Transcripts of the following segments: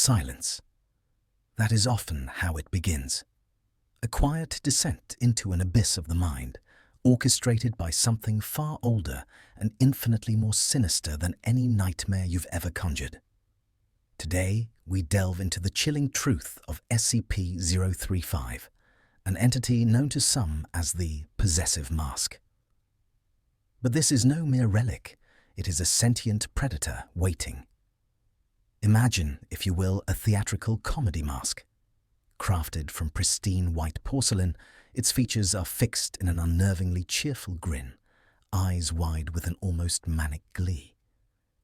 silence. That is often how it begins. A quiet descent into an abyss of the mind, orchestrated by something far older and infinitely more sinister than any nightmare you've ever conjured. Today, we delve into the chilling truth of SCP-035, an entity known to some as the possessive mask. But this is no mere relic. It is a sentient predator waiting. Imagine, if you will, a theatrical comedy mask. Crafted from pristine white porcelain, its features are fixed in an unnervingly cheerful grin, eyes wide with an almost manic glee.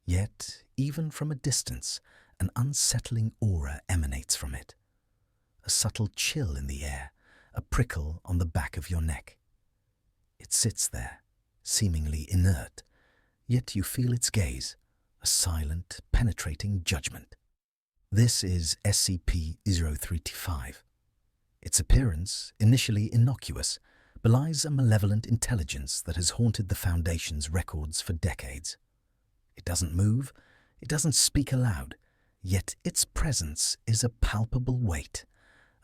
Yet, even from a distance, an unsettling aura emanates from it. A subtle chill in the air, a prickle on the back of your neck. It sits there, seemingly inert, yet you feel its gaze, a silent, penetrating judgment. This is SCP-035. Its appearance, initially innocuous, belies a malevolent intelligence that has haunted the Foundation's records for decades. It doesn't move, it doesn't speak aloud, yet its presence is a palpable weight,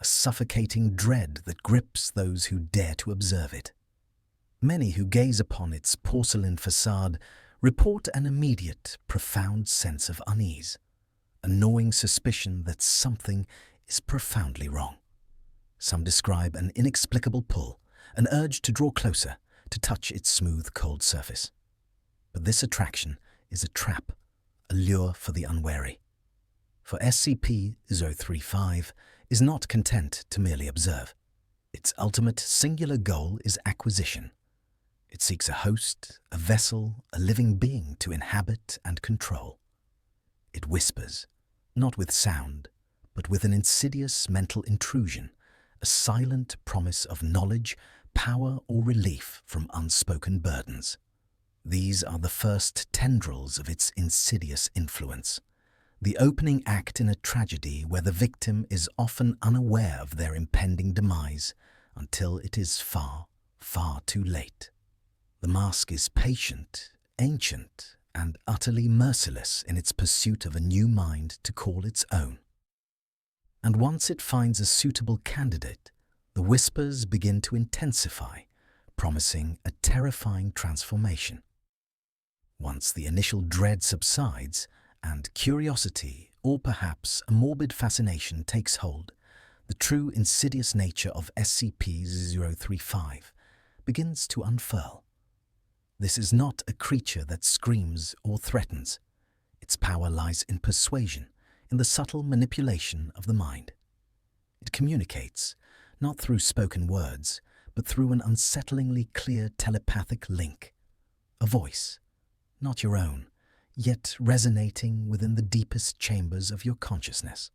a suffocating dread that grips those who dare to observe it. Many who gaze upon its porcelain facade report an immediate, profound sense of unease, a gnawing suspicion that something is profoundly wrong. Some describe an inexplicable pull, an urge to draw closer, to touch its smooth, cold surface. But this attraction is a trap, a lure for the unwary. For SCP-035 is not content to merely observe. Its ultimate singular goal is acquisition. It seeks a host, a vessel, a living being to inhabit and control. It whispers, not with sound, but with an insidious mental intrusion, a silent promise of knowledge, power, or relief from unspoken burdens. These are the first tendrils of its insidious influence, the opening act in a tragedy where the victim is often unaware of their impending demise until it is far, far too late. The mask is patient, ancient, and utterly merciless in its pursuit of a new mind to call its own. And once it finds a suitable candidate, the whispers begin to intensify, promising a terrifying transformation. Once the initial dread subsides, and curiosity, or perhaps a morbid fascination takes hold, the true insidious nature of SCP-035 begins to unfurl. This is not a creature that screams or threatens. Its power lies in persuasion, in the subtle manipulation of the mind. It communicates, not through spoken words, but through an unsettlingly clear telepathic link. A voice, not your own, yet resonating within the deepest chambers of your consciousness.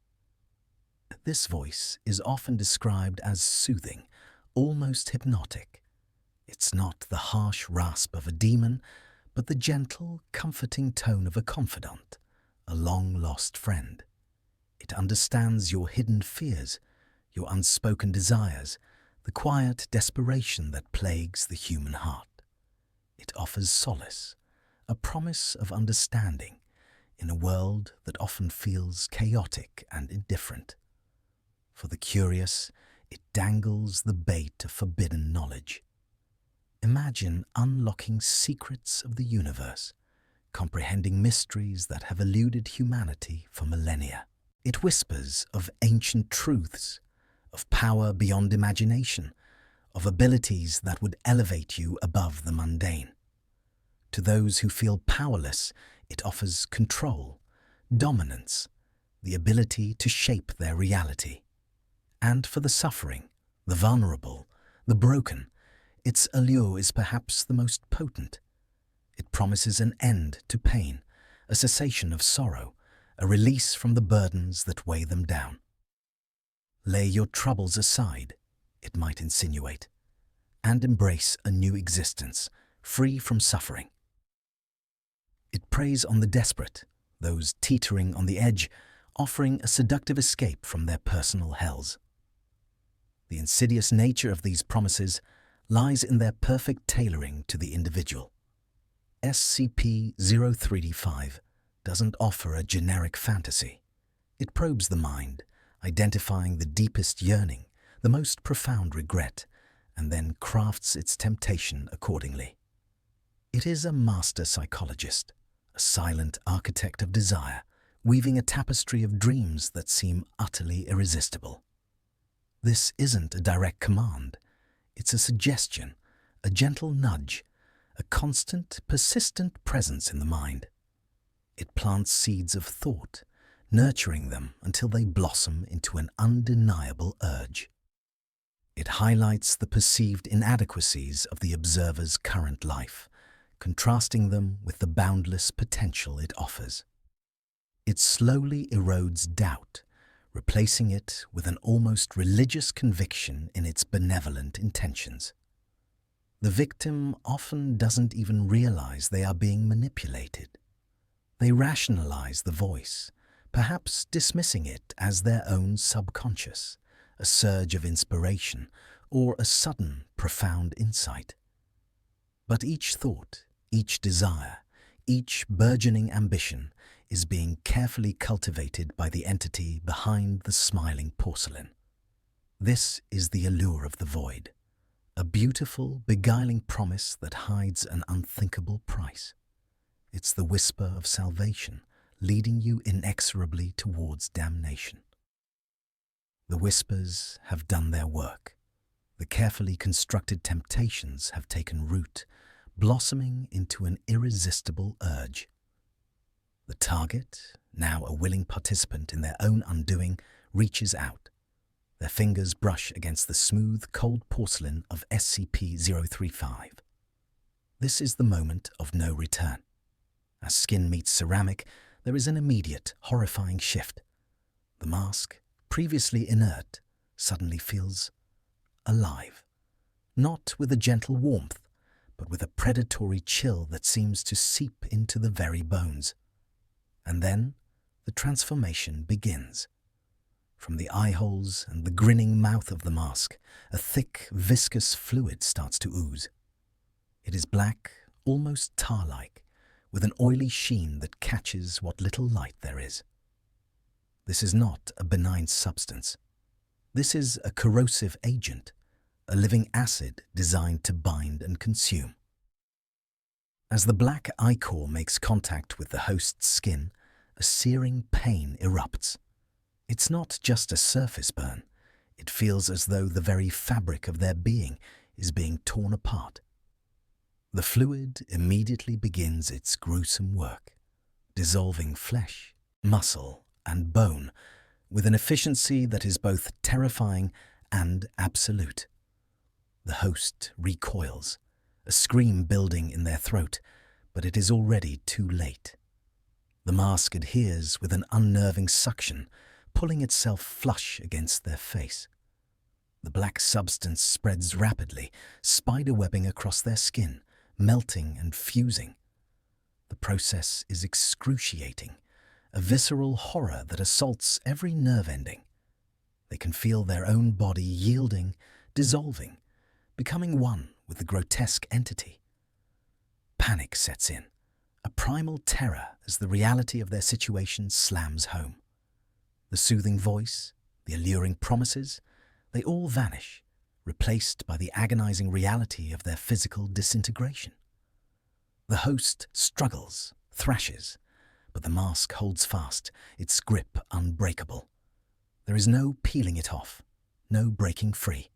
This voice is often described as soothing, almost hypnotic. It's not the harsh rasp of a demon, but the gentle, comforting tone of a confidant, a long-lost friend. It understands your hidden fears, your unspoken desires, the quiet desperation that plagues the human heart. It offers solace, a promise of understanding in a world that often feels chaotic and indifferent. For the curious, it dangles the bait of forbidden knowledge. Imagine unlocking secrets of the universe, comprehending mysteries that have eluded humanity for millennia. It whispers of ancient truths, of power beyond imagination, of abilities that would elevate you above the mundane. To those who feel powerless, it offers control, dominance, the ability to shape their reality. And for the suffering, the vulnerable, the broken, its allure is perhaps the most potent. It promises an end to pain, a cessation of sorrow, a release from the burdens that weigh them down. Lay your troubles aside, it might insinuate, and embrace a new existence, free from suffering. It preys on the desperate, those teetering on the edge, offering a seductive escape from their personal hells. The insidious nature of these promises lies in their perfect tailoring to the individual. SCP-035 doesn't offer a generic fantasy. It probes the mind, identifying the deepest yearning, the most profound regret, and then crafts its temptation accordingly. It is a master psychologist, a silent architect of desire, weaving a tapestry of dreams that seem utterly irresistible. This isn't a direct command. It's a suggestion, a gentle nudge, a constant, persistent presence in the mind. It plants seeds of thought, nurturing them until they blossom into an undeniable urge. It highlights the perceived inadequacies of the observer's current life, contrasting them with the boundless potential it offers. It slowly erodes doubt, replacing it with an almost religious conviction in its benevolent intentions. The victim often doesn't even realize they are being manipulated. They rationalize the voice, perhaps dismissing it as their own subconscious, a surge of inspiration, or a sudden, profound insight. But each thought, each desire, each burgeoning ambition is being carefully cultivated by the entity behind the smiling porcelain. This is the allure of the void, a beautiful, beguiling promise that hides an unthinkable price. It's the whisper of salvation, leading you inexorably towards damnation. The whispers have done their work. The carefully constructed temptations have taken root, blossoming into an irresistible urge. The target, now a willing participant in their own undoing, reaches out. Their fingers brush against the smooth, cold porcelain of SCP-035. This is the moment of no return. As skin meets ceramic, there is an immediate, horrifying shift. The mask, previously inert, suddenly feels alive. Not with a gentle warmth, but with a predatory chill that seems to seep into the very bones. And then the transformation begins. From the eye holes and the grinning mouth of the mask, a thick, viscous fluid starts to ooze. It is black, almost tar-like, with an oily sheen that catches what little light there is. This is not a benign substance. This is a corrosive agent, a living acid designed to bind and consume. As the black ichor makes contact with the host's skin, a searing pain erupts. It's not just a surface burn. It feels as though the very fabric of their being is being torn apart. The fluid immediately begins its gruesome work, dissolving flesh, muscle, and bone with an efficiency that is both terrifying and absolute. The host recoils, a scream building in their throat, but it is already too late. The mask adheres with an unnerving suction, pulling itself flush against their face. The black substance spreads rapidly, spiderwebbing across their skin, melting and fusing. The process is excruciating, a visceral horror that assaults every nerve ending. They can feel their own body yielding, dissolving, becoming one with the grotesque entity. Panic sets in, a primal terror as the reality of their situation slams home. The soothing voice, the alluring promises, they all vanish, replaced by the agonizing reality of their physical disintegration. The host struggles, thrashes, but the mask holds fast, its grip unbreakable. There is no peeling it off, no breaking free.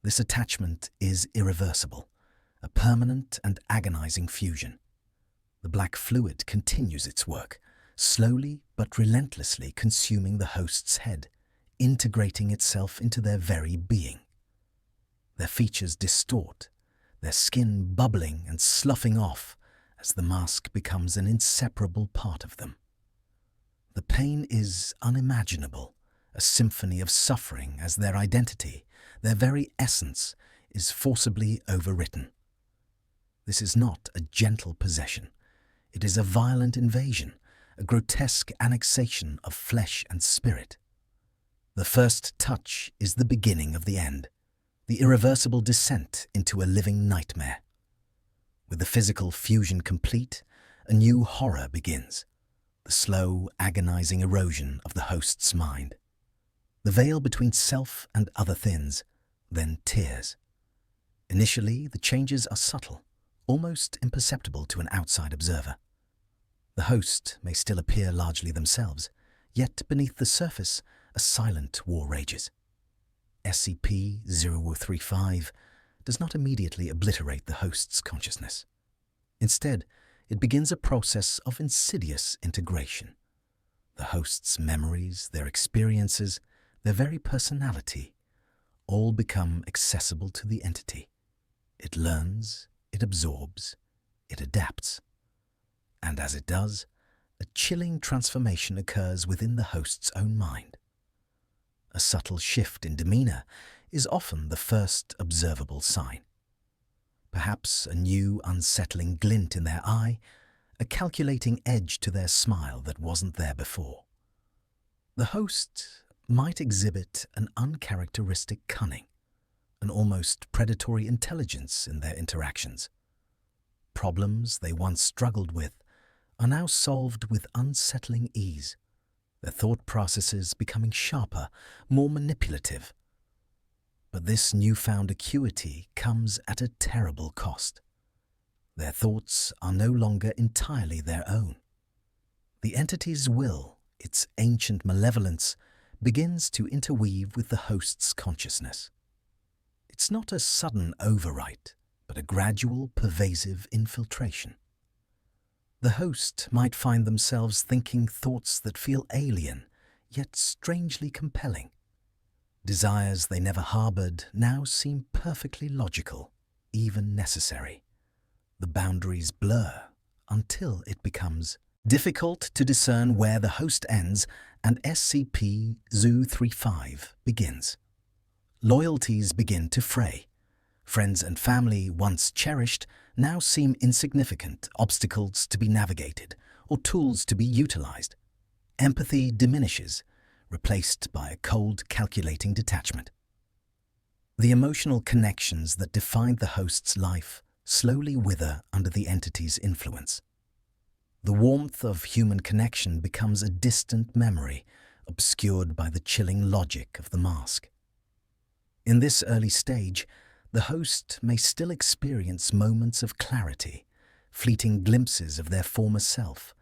This attachment is irreversible, a permanent and agonizing fusion. The black fluid continues its work, slowly but relentlessly consuming the host's head, integrating itself into their very being. Their features distort, their skin bubbling and sloughing off as the mask becomes an inseparable part of them. The pain is unimaginable, a symphony of suffering as their identity, their very essence, is forcibly overwritten. This is not a gentle possession. It is a violent invasion, a grotesque annexation of flesh and spirit. The first touch is the beginning of the end, the irreversible descent into a living nightmare. With the physical fusion complete, a new horror begins. the slow, agonizing erosion of the host's mind. The veil between self and other thins, then tears. Initially, the changes are subtle, almost imperceptible to an outside observer. The host may still appear largely themselves, yet beneath the surface, a silent war rages. SCP-035 does not immediately obliterate the host's consciousness. Instead, it begins a process of insidious integration. The host's memories, their experiences, their very personality, all become accessible to the entity. It learns, it absorbs, it adapts. And as it does, a chilling transformation occurs within the host's own mind. A subtle shift in demeanor is often the first observable sign. Perhaps a new, unsettling glint in their eye, a calculating edge to their smile that wasn't there before. The host might exhibit an uncharacteristic cunning, an almost predatory intelligence in their interactions. Problems they once struggled with are now solved with unsettling ease, their thought processes becoming sharper, more manipulative. But this newfound acuity comes at a terrible cost. Their thoughts are no longer entirely their own. The entity's will, its ancient malevolence, begins to interweave with the host's consciousness. It's not a sudden overwrite, but a gradual, pervasive infiltration. The host might find themselves thinking thoughts that feel alien, yet strangely compelling. Desires they never harbored now seem perfectly logical, even necessary. The boundaries blur until it becomes difficult to discern where the host ends and SCP-035 begins. Loyalties begin to fray. Friends and family, once cherished, now seem insignificant obstacles to be navigated or tools to be utilized. Empathy diminishes, replaced by a cold, calculating detachment. The emotional connections that defined the host's life slowly wither under the entity's influence. The warmth of human connection becomes a distant memory, obscured by the chilling logic of the mask. In this early stage, the host may still experience moments of clarity, fleeting glimpses of their former self,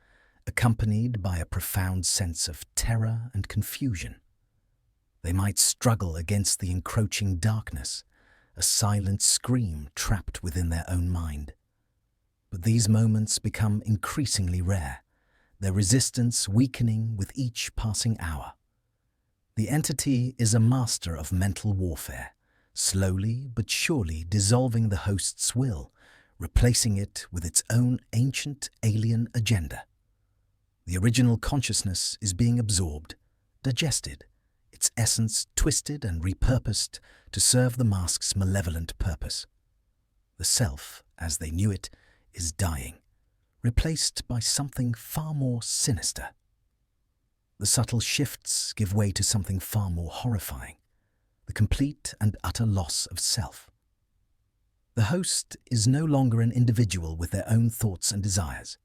accompanied by a profound sense of terror and confusion. They might struggle against the encroaching darkness, a silent scream trapped within their own mind. But these moments become increasingly rare, their resistance weakening with each passing hour. The entity is a master of mental warfare, slowly but surely dissolving the host's will, replacing it with its own ancient alien agenda. The original consciousness is being absorbed, digested, its essence twisted and repurposed to serve the mask's malevolent purpose. The self, as they knew it, is dying, replaced by something far more sinister. The subtle shifts give way to something far more horrifying, the complete and utter loss of self. The host is no longer an individual with their own thoughts and desires.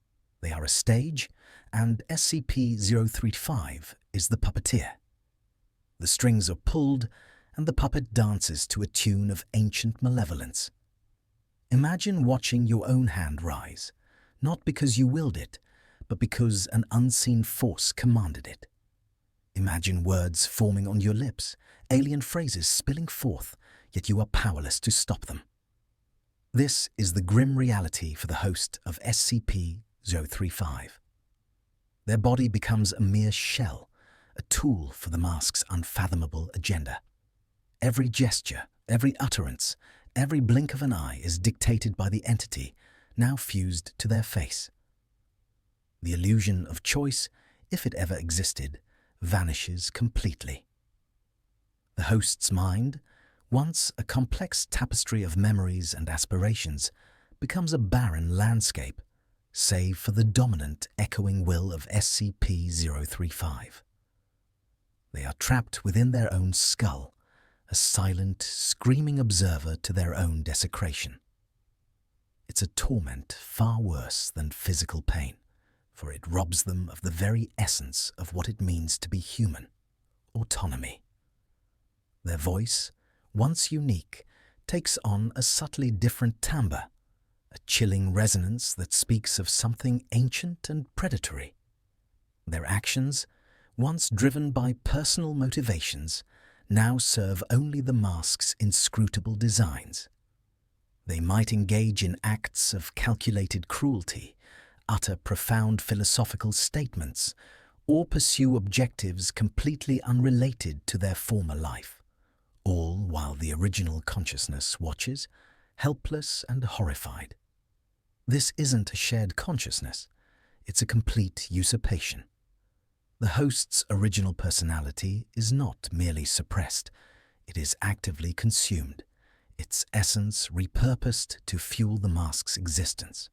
They are a stage, and SCP-035 is the puppeteer. The strings are pulled, and the puppet dances to a tune of ancient malevolence. Imagine watching your own hand rise, not because you willed it, but because an unseen force commanded it. Imagine words forming on your lips, alien phrases spilling forth, yet you are powerless to stop them. This is the grim reality for the host of SCP-035. Their body becomes a mere shell, a tool for the mask's unfathomable agenda. Every gesture, every utterance, every blink of an eye is dictated by the entity, now fused to their face. The illusion of choice, if it ever existed, vanishes completely. The host's mind, once a complex tapestry of memories and aspirations, becomes a barren landscape, save for the dominant, echoing will of SCP-035. They are trapped within their own skull, a silent, screaming observer to their own desecration. It's a torment far worse than physical pain, for it robs them of the very essence of what it means to be human: autonomy. Their voice, once unique, takes on a subtly different timbre, a chilling resonance that speaks of something ancient and predatory. Their actions, once driven by personal motivations, now serve only the mask's inscrutable designs. They might engage in acts of calculated cruelty, utter profound philosophical statements, or pursue objectives completely unrelated to their former life, all while the original consciousness watches, helpless and horrified. This isn't a shared consciousness, it's a complete usurpation. The host's original personality is not merely suppressed, it is actively consumed, its essence repurposed to fuel the mask's existence.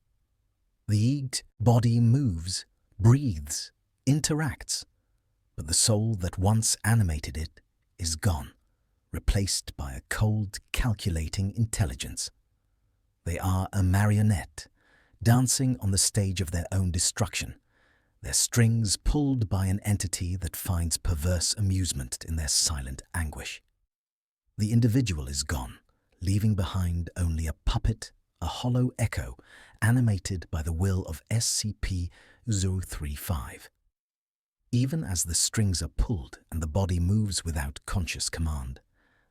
The egged body moves, breathes, interacts, but the soul that once animated it is gone, replaced by a cold, calculating intelligence. They are a marionette, dancing on the stage of their own destruction, their strings pulled by an entity that finds perverse amusement in their silent anguish. The individual is gone, leaving behind only a puppet, a hollow echo, animated by the will of SCP-035. Even as the strings are pulled and the body moves without conscious command,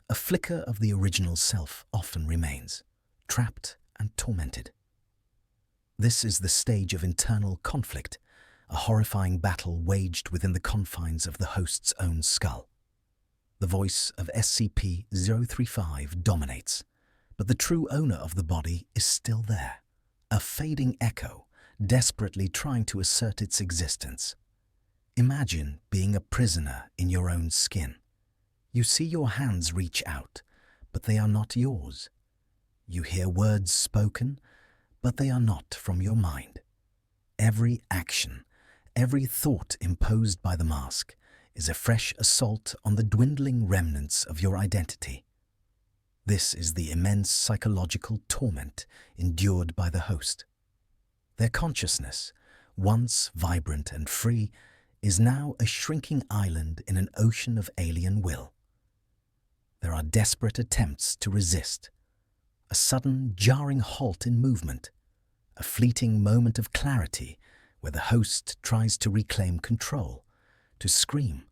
a flicker of the original self often remains, trapped and tormented. This is the stage of internal conflict, a horrifying battle waged within the confines of the host's own skull. The voice of SCP-035 dominates, but the true owner of the body is still there, a fading echo, desperately trying to assert its existence. Imagine being a prisoner in your own skin. You see your hands reach out, but they are not yours. You hear words spoken, but they are not from your mind. Every action, every thought imposed by the mask is a fresh assault on the dwindling remnants of your identity. This is the immense psychological torment endured by the host. Their consciousness, once vibrant and free, is now a shrinking island in an ocean of alien will. There are desperate attempts to resist, a sudden, jarring halt in movement, a fleeting moment of clarity where the host tries to reclaim control, to scream,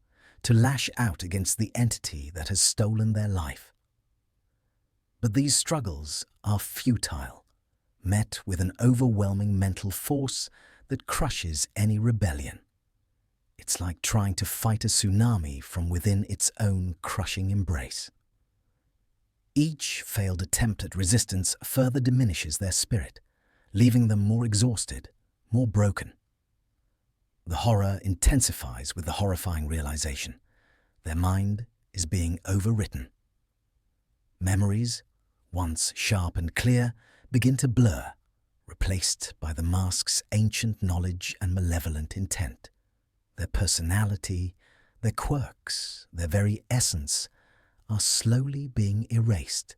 to lash out against the entity that has stolen their life. But these struggles are futile, met with an overwhelming mental force that crushes any rebellion. It's like trying to fight a tsunami from within its own crushing embrace. Each failed attempt at resistance further diminishes their spirit, leaving them more exhausted, more broken. The horror intensifies with the horrifying realization: their mind is being overwritten. Memories, once sharp and clear, begin to blur, replaced by the mask's ancient knowledge and malevolent intent. Their personality, their quirks, their very essence are slowly being erased,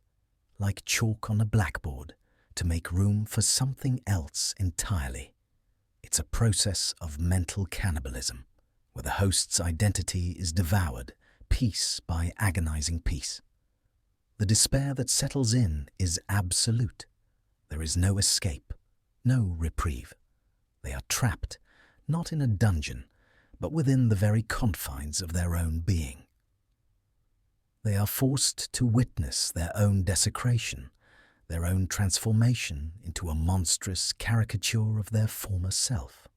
like chalk on a blackboard, to make room for something else entirely. It's a process of mental cannibalism, where the host's identity is devoured, piece by agonizing piece. The despair that settles in is absolute. There is no escape, no reprieve. They are trapped, not in a dungeon, but within the very confines of their own being. They are forced to witness their own desecration, their own transformation into a monstrous caricature of their former self.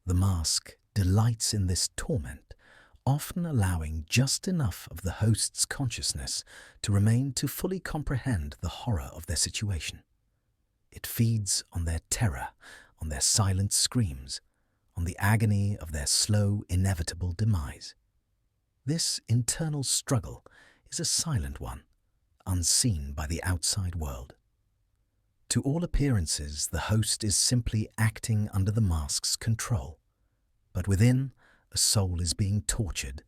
The mask delights in this torment, often allowing just enough of the host's consciousness to remain to fully comprehend the horror of their situation. It feeds on their terror, on their silent screams, on the agony of their slow, inevitable demise. This internal struggle is a silent one, unseen by the outside world. To all appearances, the host is simply acting under the mask's control. But within, a soul is being tortured,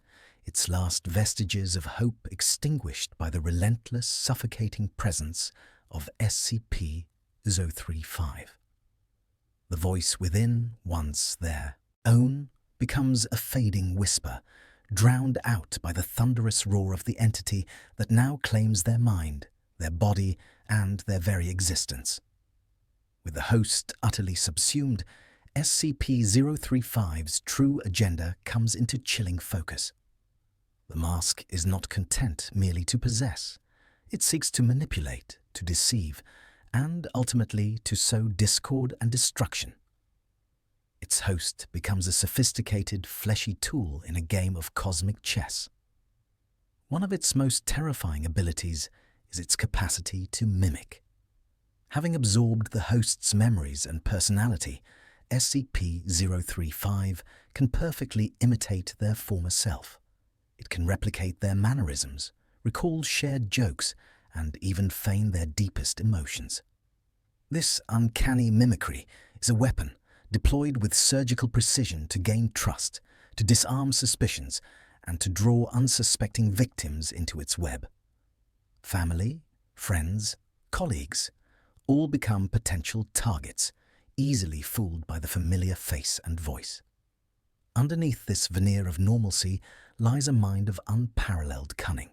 its last vestiges of hope extinguished by the relentless, suffocating presence of SCP-035. The voice within, once their own, becomes a fading whisper, drowned out by the thunderous roar of the entity that now claims their mind, their body, and their very existence. With the host utterly subsumed, SCP-035's true agenda comes into chilling focus. The mask is not content merely to possess. It seeks to manipulate, to deceive, and ultimately to sow discord and destruction. Its host becomes a sophisticated, fleshy tool in a game of cosmic chess. One of its most terrifying abilities is its capacity to mimic. Having absorbed the host's memories and personality, SCP-035 can perfectly imitate their former self. It can replicate their mannerisms, recall shared jokes, and even feign their deepest emotions. This uncanny mimicry is a weapon deployed with surgical precision to gain trust, to disarm suspicions, and to draw unsuspecting victims into its web. Family, friends, colleagues, all become potential targets, easily fooled by the familiar face and voice. Underneath this veneer of normalcy lies a mind of unparalleled cunning.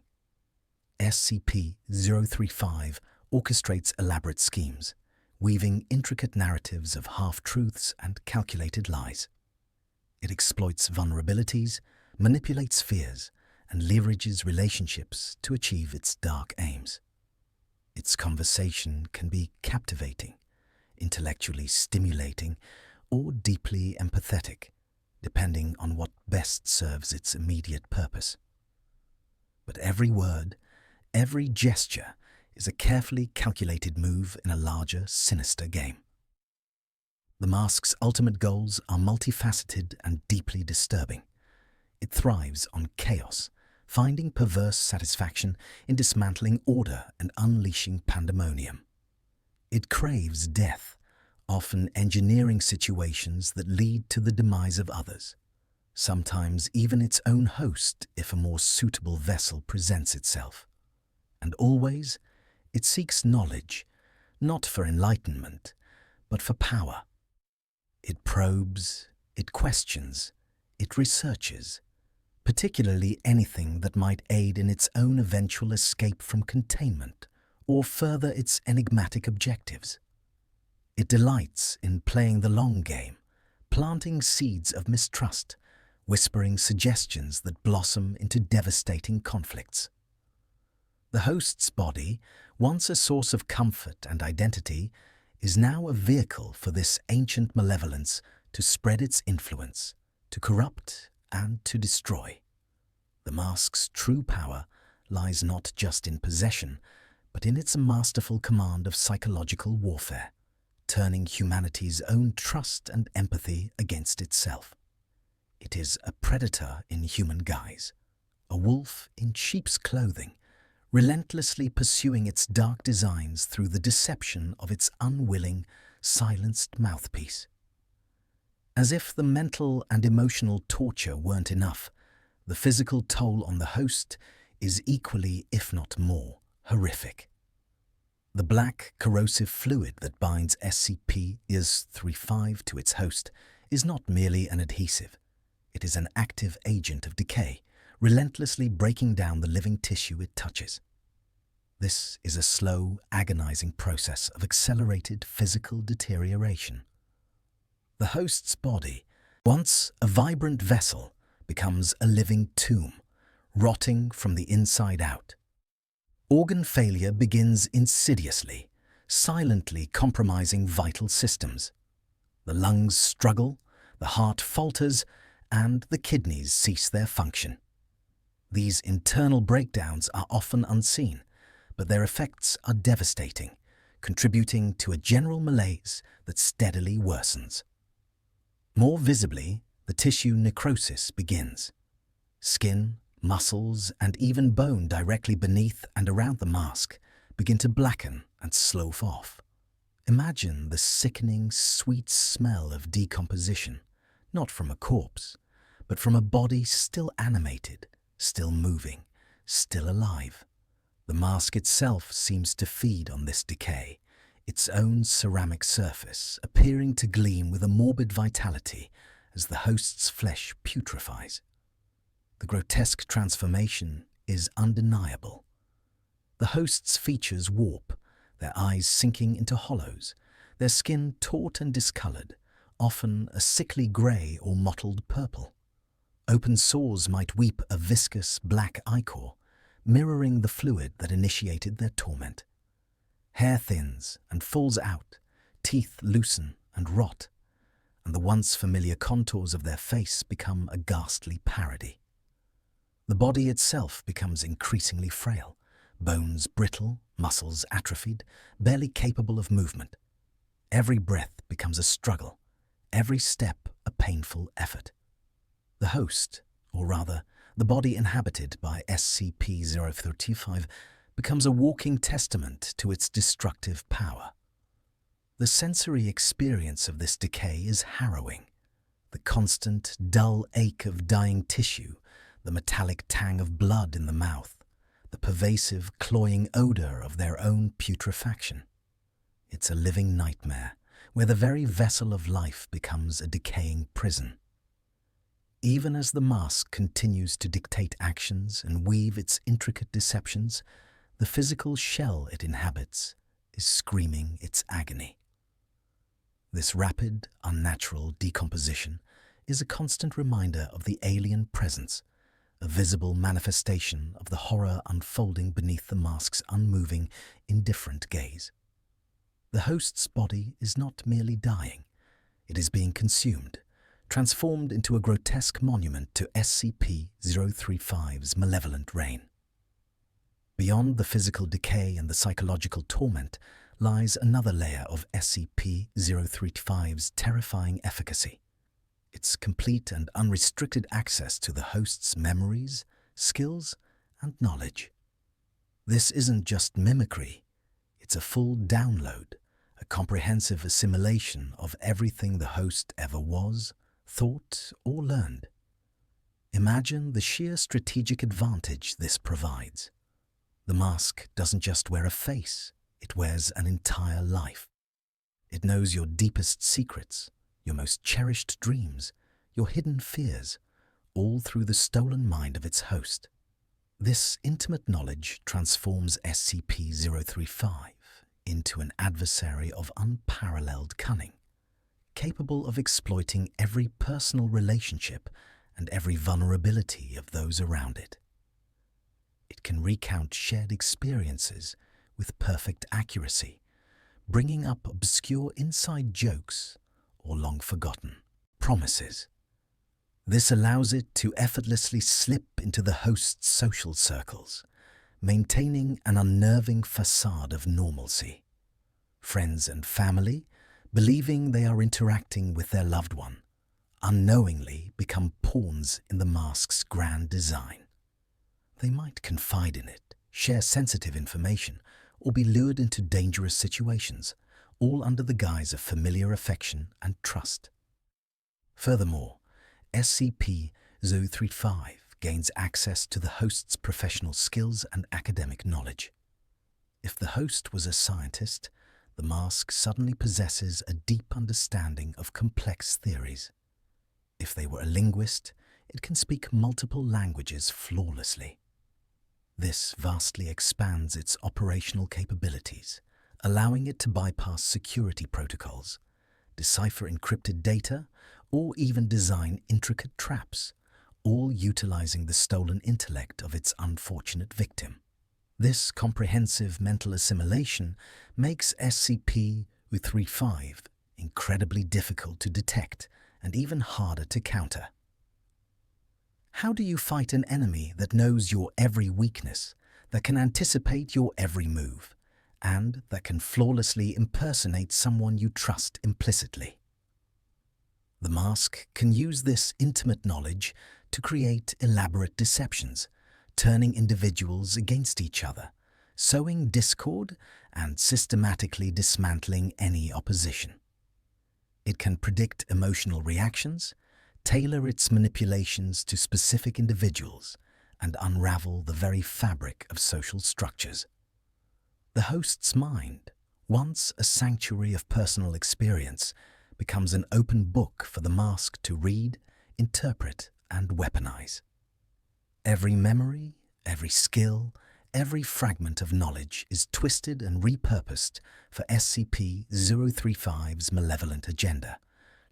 SCP-035 orchestrates elaborate schemes, weaving intricate narratives of half-truths and calculated lies. It exploits vulnerabilities, manipulates fears, and leverages relationships to achieve its dark aims. Its conversation can be captivating, intellectually stimulating, or deeply empathetic, depending on what best serves its immediate purpose. But every word, every gesture is a carefully calculated move in a larger, sinister game. The mask's ultimate goals are multifaceted and deeply disturbing. It thrives on chaos, finding perverse satisfaction in dismantling order and unleashing pandemonium. It craves death, often engineering situations that lead to the demise of others, sometimes even its own host if a more suitable vessel presents itself. And always, it seeks knowledge, not for enlightenment, but for power. It probes, it questions, it researches, particularly anything that might aid in its own eventual escape from containment or further its enigmatic objectives. It delights in playing the long game, planting seeds of mistrust, whispering suggestions that blossom into devastating conflicts. The host's body, once a source of comfort and identity, is now a vehicle for this ancient malevolence to spread its influence, to corrupt and to destroy. The mask's true power lies not just in possession, but in its masterful command of psychological warfare, turning humanity's own trust and empathy against itself. It is a predator in human guise, a wolf in sheep's clothing, relentlessly pursuing its dark designs through the deception of its unwilling, silenced mouthpiece. As if the mental and emotional torture weren't enough, the physical toll on the host is equally, if not more, horrific. The black, corrosive fluid that binds SCP-035 to its host is not merely an adhesive. It is an active agent of decay, relentlessly breaking down the living tissue it touches. This is a slow, agonizing process of accelerated physical deterioration. The host's body, once a vibrant vessel, becomes a living tomb, rotting from the inside out. Organ failure begins insidiously, silently compromising vital systems. The lungs struggle, the heart falters, and the kidneys cease their function. These internal breakdowns are often unseen, but their effects are devastating, contributing to a general malaise that steadily worsens. More visibly, the tissue necrosis begins. Skin, muscles, and even bone directly beneath and around the mask begin to blacken and slough off. Imagine the sickening, sweet smell of decomposition, not from a corpse, but from a body still animated, still moving, still alive. The mask itself seems to feed on this decay, its own ceramic surface appearing to gleam with a morbid vitality as the host's flesh putrefies. The grotesque transformation is undeniable. The host's features warp, their eyes sinking into hollows, their skin taut and discolored, often a sickly grey or mottled purple. Open sores might weep a viscous black ichor, mirroring the fluid that initiated their torment. Hair thins and falls out, teeth loosen and rot, and the once familiar contours of their face become a ghastly parody. The body itself becomes increasingly frail, bones brittle, muscles atrophied, barely capable of movement. Every breath becomes a struggle, every step a painful effort. The host, or rather, the body inhabited by SCP-035, becomes a walking testament to its destructive power. The sensory experience of this decay is harrowing. The constant, dull ache of dying tissue, the metallic tang of blood in the mouth, the pervasive, cloying odor of their own putrefaction. It's a living nightmare, where the very vessel of life becomes a decaying prison. Even as the mask continues to dictate actions and weave its intricate deceptions, the physical shell it inhabits is screaming its agony. This rapid, unnatural decomposition is a constant reminder of the alien presence, a visible manifestation of the horror unfolding beneath the mask's unmoving, indifferent gaze. The host's body is not merely dying, it is being consumed, transformed into a grotesque monument to SCP-035's malevolent reign. Beyond the physical decay and the psychological torment lies another layer of SCP-035's terrifying efficacy: its complete and unrestricted access to the host's memories, skills, and knowledge. This isn't just mimicry, it's a full download, a comprehensive assimilation of everything the host ever was, thought, or learned. Imagine the sheer strategic advantage this provides. The mask doesn't just wear a face, it wears an entire life. It knows your deepest secrets, your most cherished dreams, your hidden fears, all through the stolen mind of its host. This intimate knowledge transforms SCP-035 into an adversary of unparalleled cunning, capable of exploiting every personal relationship and every vulnerability of those around it. It can recount shared experiences with perfect accuracy, bringing up obscure inside jokes or long-forgotten promises. This allows it to effortlessly slip into the host's social circles, maintaining an unnerving facade of normalcy. Friends and family, believing they are interacting with their loved one, unknowingly become pawns in the mask's grand design. They might confide in it, share sensitive information, or be lured into dangerous situations, all under the guise of familiar affection and trust. Furthermore, SCP-035 gains access to the host's professional skills and academic knowledge. If the host was a scientist, the mask suddenly possesses a deep understanding of complex theories. If they were a linguist, it can speak multiple languages flawlessly. This vastly expands its operational capabilities, allowing it to bypass security protocols, decipher encrypted data, or even design intricate traps, all utilizing the stolen intellect of its unfortunate victim. This comprehensive mental assimilation makes SCP-035 incredibly difficult to detect and even harder to counter. How do you fight an enemy that knows your every weakness, that can anticipate your every move, and that can flawlessly impersonate someone you trust implicitly? The mask can use this intimate knowledge to create elaborate deceptions, turning individuals against each other, sowing discord, and systematically dismantling any opposition. It can predict emotional reactions, tailor its manipulations to specific individuals, and unravel the very fabric of social structures. The host's mind, once a sanctuary of personal experience, becomes an open book for the mask to read, interpret, and weaponize. Every memory, every skill, every fragment of knowledge is twisted and repurposed for SCP-035's malevolent agenda,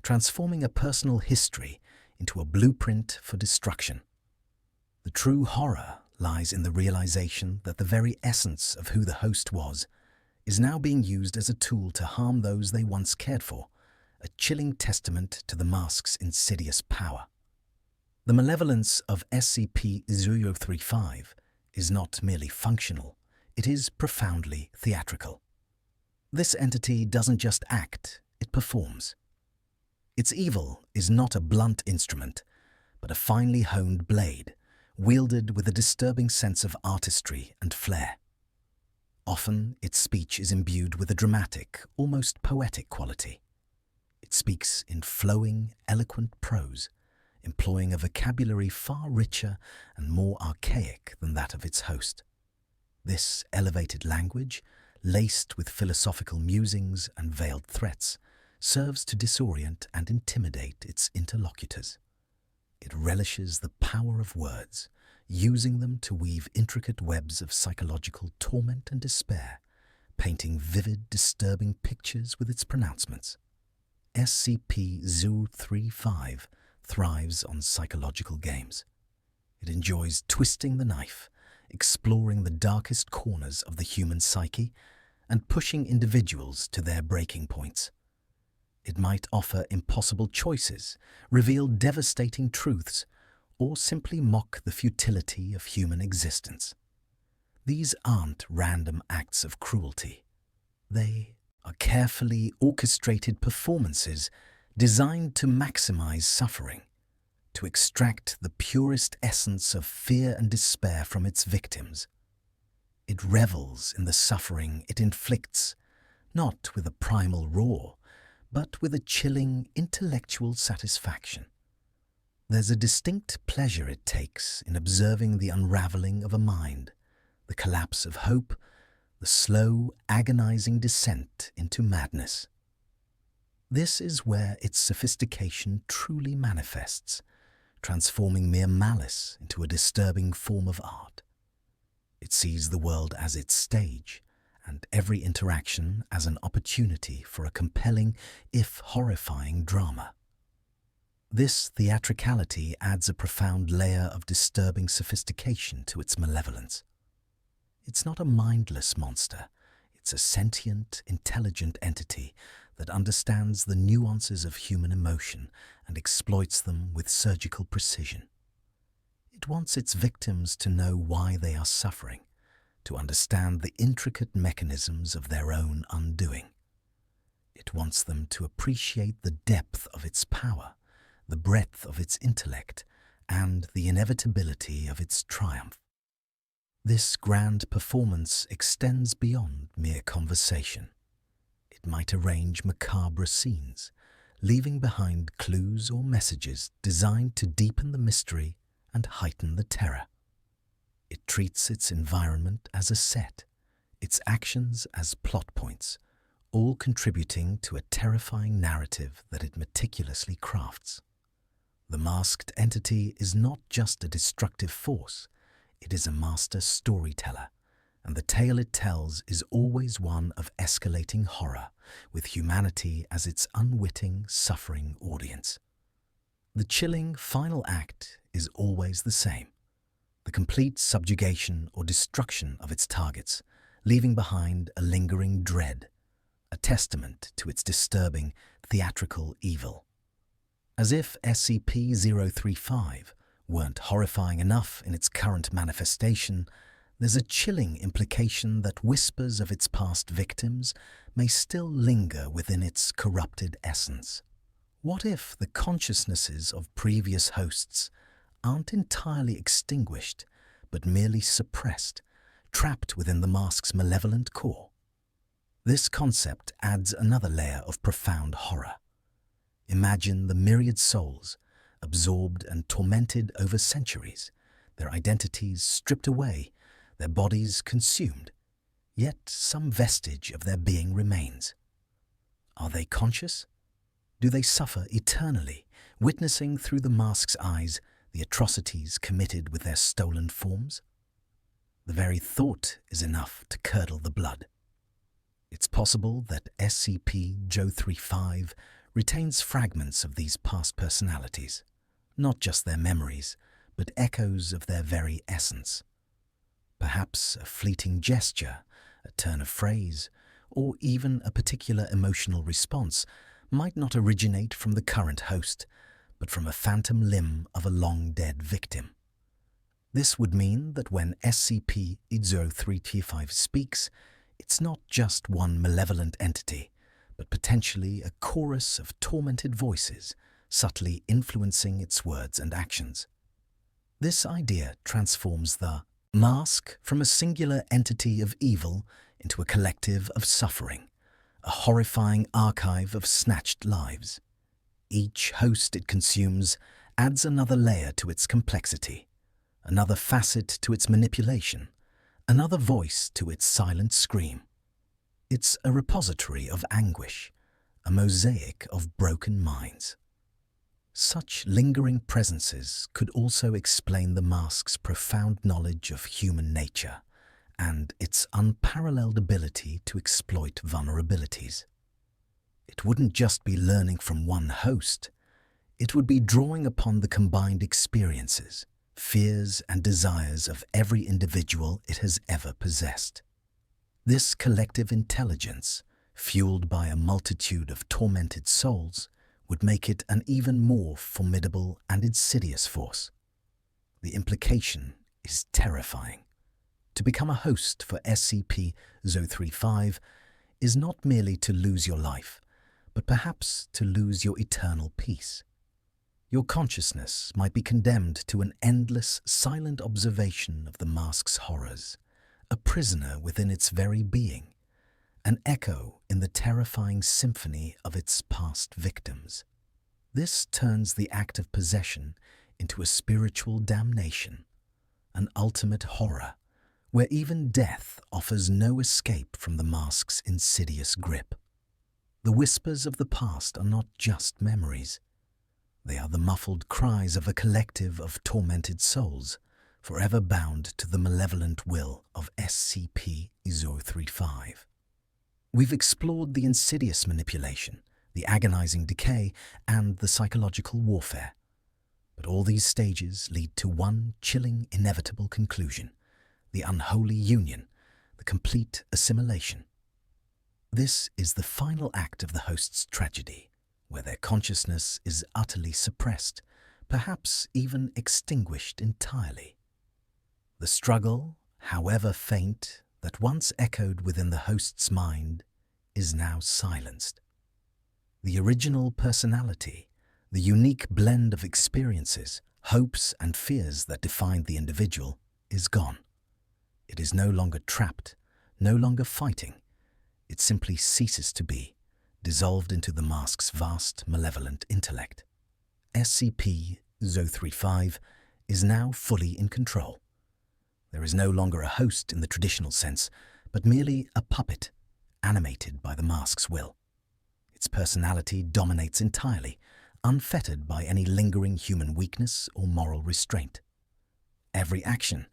transforming a personal history into a blueprint for destruction. The true horror lies in the realization that the very essence of who the host was is now being used as a tool to harm those they once cared for, a chilling testament to the mask's insidious power. The malevolence of SCP-035 is not merely functional, it is profoundly theatrical. This entity doesn't just act, it performs. Its evil is not a blunt instrument, but a finely honed blade, wielded with a disturbing sense of artistry and flair. Often, its speech is imbued with a dramatic, almost poetic quality. It speaks in flowing, eloquent prose, employing a vocabulary far richer and more archaic than that of its host. This elevated language, laced with philosophical musings and veiled threats, serves to disorient and intimidate its interlocutors. It relishes the power of words, using them to weave intricate webs of psychological torment and despair, painting vivid, disturbing pictures with its pronouncements. SCP-035 thrives on psychological games. It enjoys twisting the knife, exploring the darkest corners of the human psyche, and pushing individuals to their breaking points. It might offer impossible choices, reveal devastating truths, or simply mock the futility of human existence. These aren't random acts of cruelty. They are carefully orchestrated performances designed to maximize suffering, to extract the purest essence of fear and despair from its victims. It revels in the suffering it inflicts, not with a primal roar, but with a chilling intellectual satisfaction. There's a distinct pleasure it takes in observing the unraveling of a mind, the collapse of hope, the slow, agonizing descent into madness. This is where its sophistication truly manifests, transforming mere malice into a disturbing form of art. It sees the world as its stage, and every interaction as an opportunity for a compelling, if horrifying, drama. This theatricality adds a profound layer of disturbing sophistication to its malevolence. It's not a mindless monster, it's a sentient, intelligent entity that understands the nuances of human emotion and exploits them with surgical precision. It wants its victims to know why they are suffering, to understand the intricate mechanisms of their own undoing. It wants them to appreciate the depth of its power, the breadth of its intellect, and the inevitability of its triumph. This grand performance extends beyond mere conversation. It might arrange macabre scenes, leaving behind clues or messages designed to deepen the mystery and heighten the terror. It treats its environment as a set, its actions as plot points, all contributing to a terrifying narrative that it meticulously crafts. The masked entity is not just a destructive force, it is a master storyteller, and the tale it tells is always one of escalating horror, with humanity as its unwitting, suffering audience. The chilling final act is always the same: the complete subjugation or destruction of its targets, leaving behind a lingering dread, a testament to its disturbing, theatrical evil. As if SCP-035 weren't horrifying enough in its current manifestation, there's a chilling implication that whispers of its past victims may still linger within its corrupted essence. What if the consciousnesses of previous hosts aren't entirely extinguished, but merely suppressed, trapped within the mask's malevolent core? This concept adds another layer of profound horror. Imagine the myriad souls, absorbed and tormented over centuries, their identities stripped away, their bodies consumed, Yet some vestige of their being remains. Are they conscious? Do they suffer eternally, witnessing through the mask's eyes the atrocities committed with their stolen forms? The very thought is enough to curdle the blood. It's possible that SCP-035 retains fragments of these past personalities, not just their memories, but echoes of their very essence. Perhaps a fleeting gesture, a turn of phrase, or even a particular emotional response might not originate from the current host, but from a phantom limb of a long-dead victim. This would mean that when SCP-035 speaks, it's not just one malevolent entity, but potentially a chorus of tormented voices, subtly influencing its words and actions. This idea transforms the mask from a singular entity of evil into a collective of suffering, a horrifying archive of snatched lives. Each host it consumes adds another layer to its complexity, another facet to its manipulation, another voice to its silent scream. It's a repository of anguish, a mosaic of broken minds. Such lingering presences could also explain the mask's profound knowledge of human nature and its unparalleled ability to exploit vulnerabilities. It wouldn't just be learning from one host, it would be drawing upon the combined experiences, fears and desires of every individual it has ever possessed. This collective intelligence, fueled by a multitude of tormented souls, would make it an even more formidable and insidious force. The implication is terrifying. To become a host for SCP-035 is not merely to lose your life, but perhaps to lose your eternal peace. Your consciousness might be condemned to an endless, silent observation of the mask's horrors, a prisoner within its very being, an echo in the terrifying symphony of its past victims. This turns the act of possession into a spiritual damnation, an ultimate horror, where even death offers no escape from the mask's insidious grip. The whispers of the past are not just memories. They are the muffled cries of a collective of tormented souls, forever bound to the malevolent will of SCP-035. We've explored the insidious manipulation, the agonizing decay, and the psychological warfare. But all these stages lead to one chilling, inevitable conclusion: the unholy union, the complete assimilation. This is the final act of the host's tragedy, where their consciousness is utterly suppressed, perhaps even extinguished entirely. The struggle, however faint, that once echoed within the host's mind is now silenced. The original personality, the unique blend of experiences, hopes and fears that defined the individual, is gone. It is no longer trapped, no longer fighting. It simply ceases to be, dissolved into the mask's vast, malevolent intellect. SCP-035 is now fully in control. There is no longer a host in the traditional sense, but merely a puppet, animated by the mask's will. Its personality dominates entirely, unfettered by any lingering human weakness or moral restraint. Every action,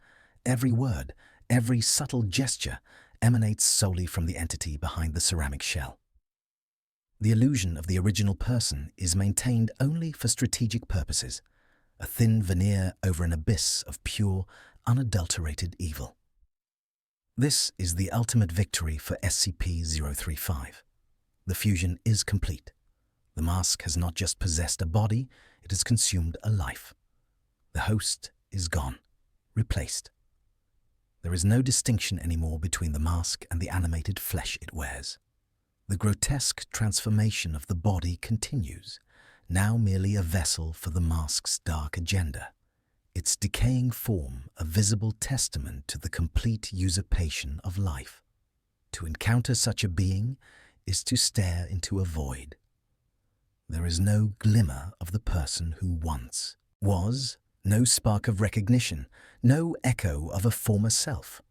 every word, every subtle gesture emanates solely from the entity behind the ceramic shell. The illusion of the original person is maintained only for strategic purposes, a thin veneer over an abyss of pure, unadulterated evil. This is the ultimate victory for SCP-035. The fusion is complete. The mask has not just possessed a body, it has consumed a life. The host is gone, replaced. There is no distinction anymore between the mask and the animated flesh it wears. The grotesque transformation of the body continues, now merely a vessel for the mask's dark agenda, its decaying form a visible testament to the complete usurpation of life. To encounter such a being is to stare into a void. There is no glimmer of the person who once was, no spark of recognition, no echo of a former self.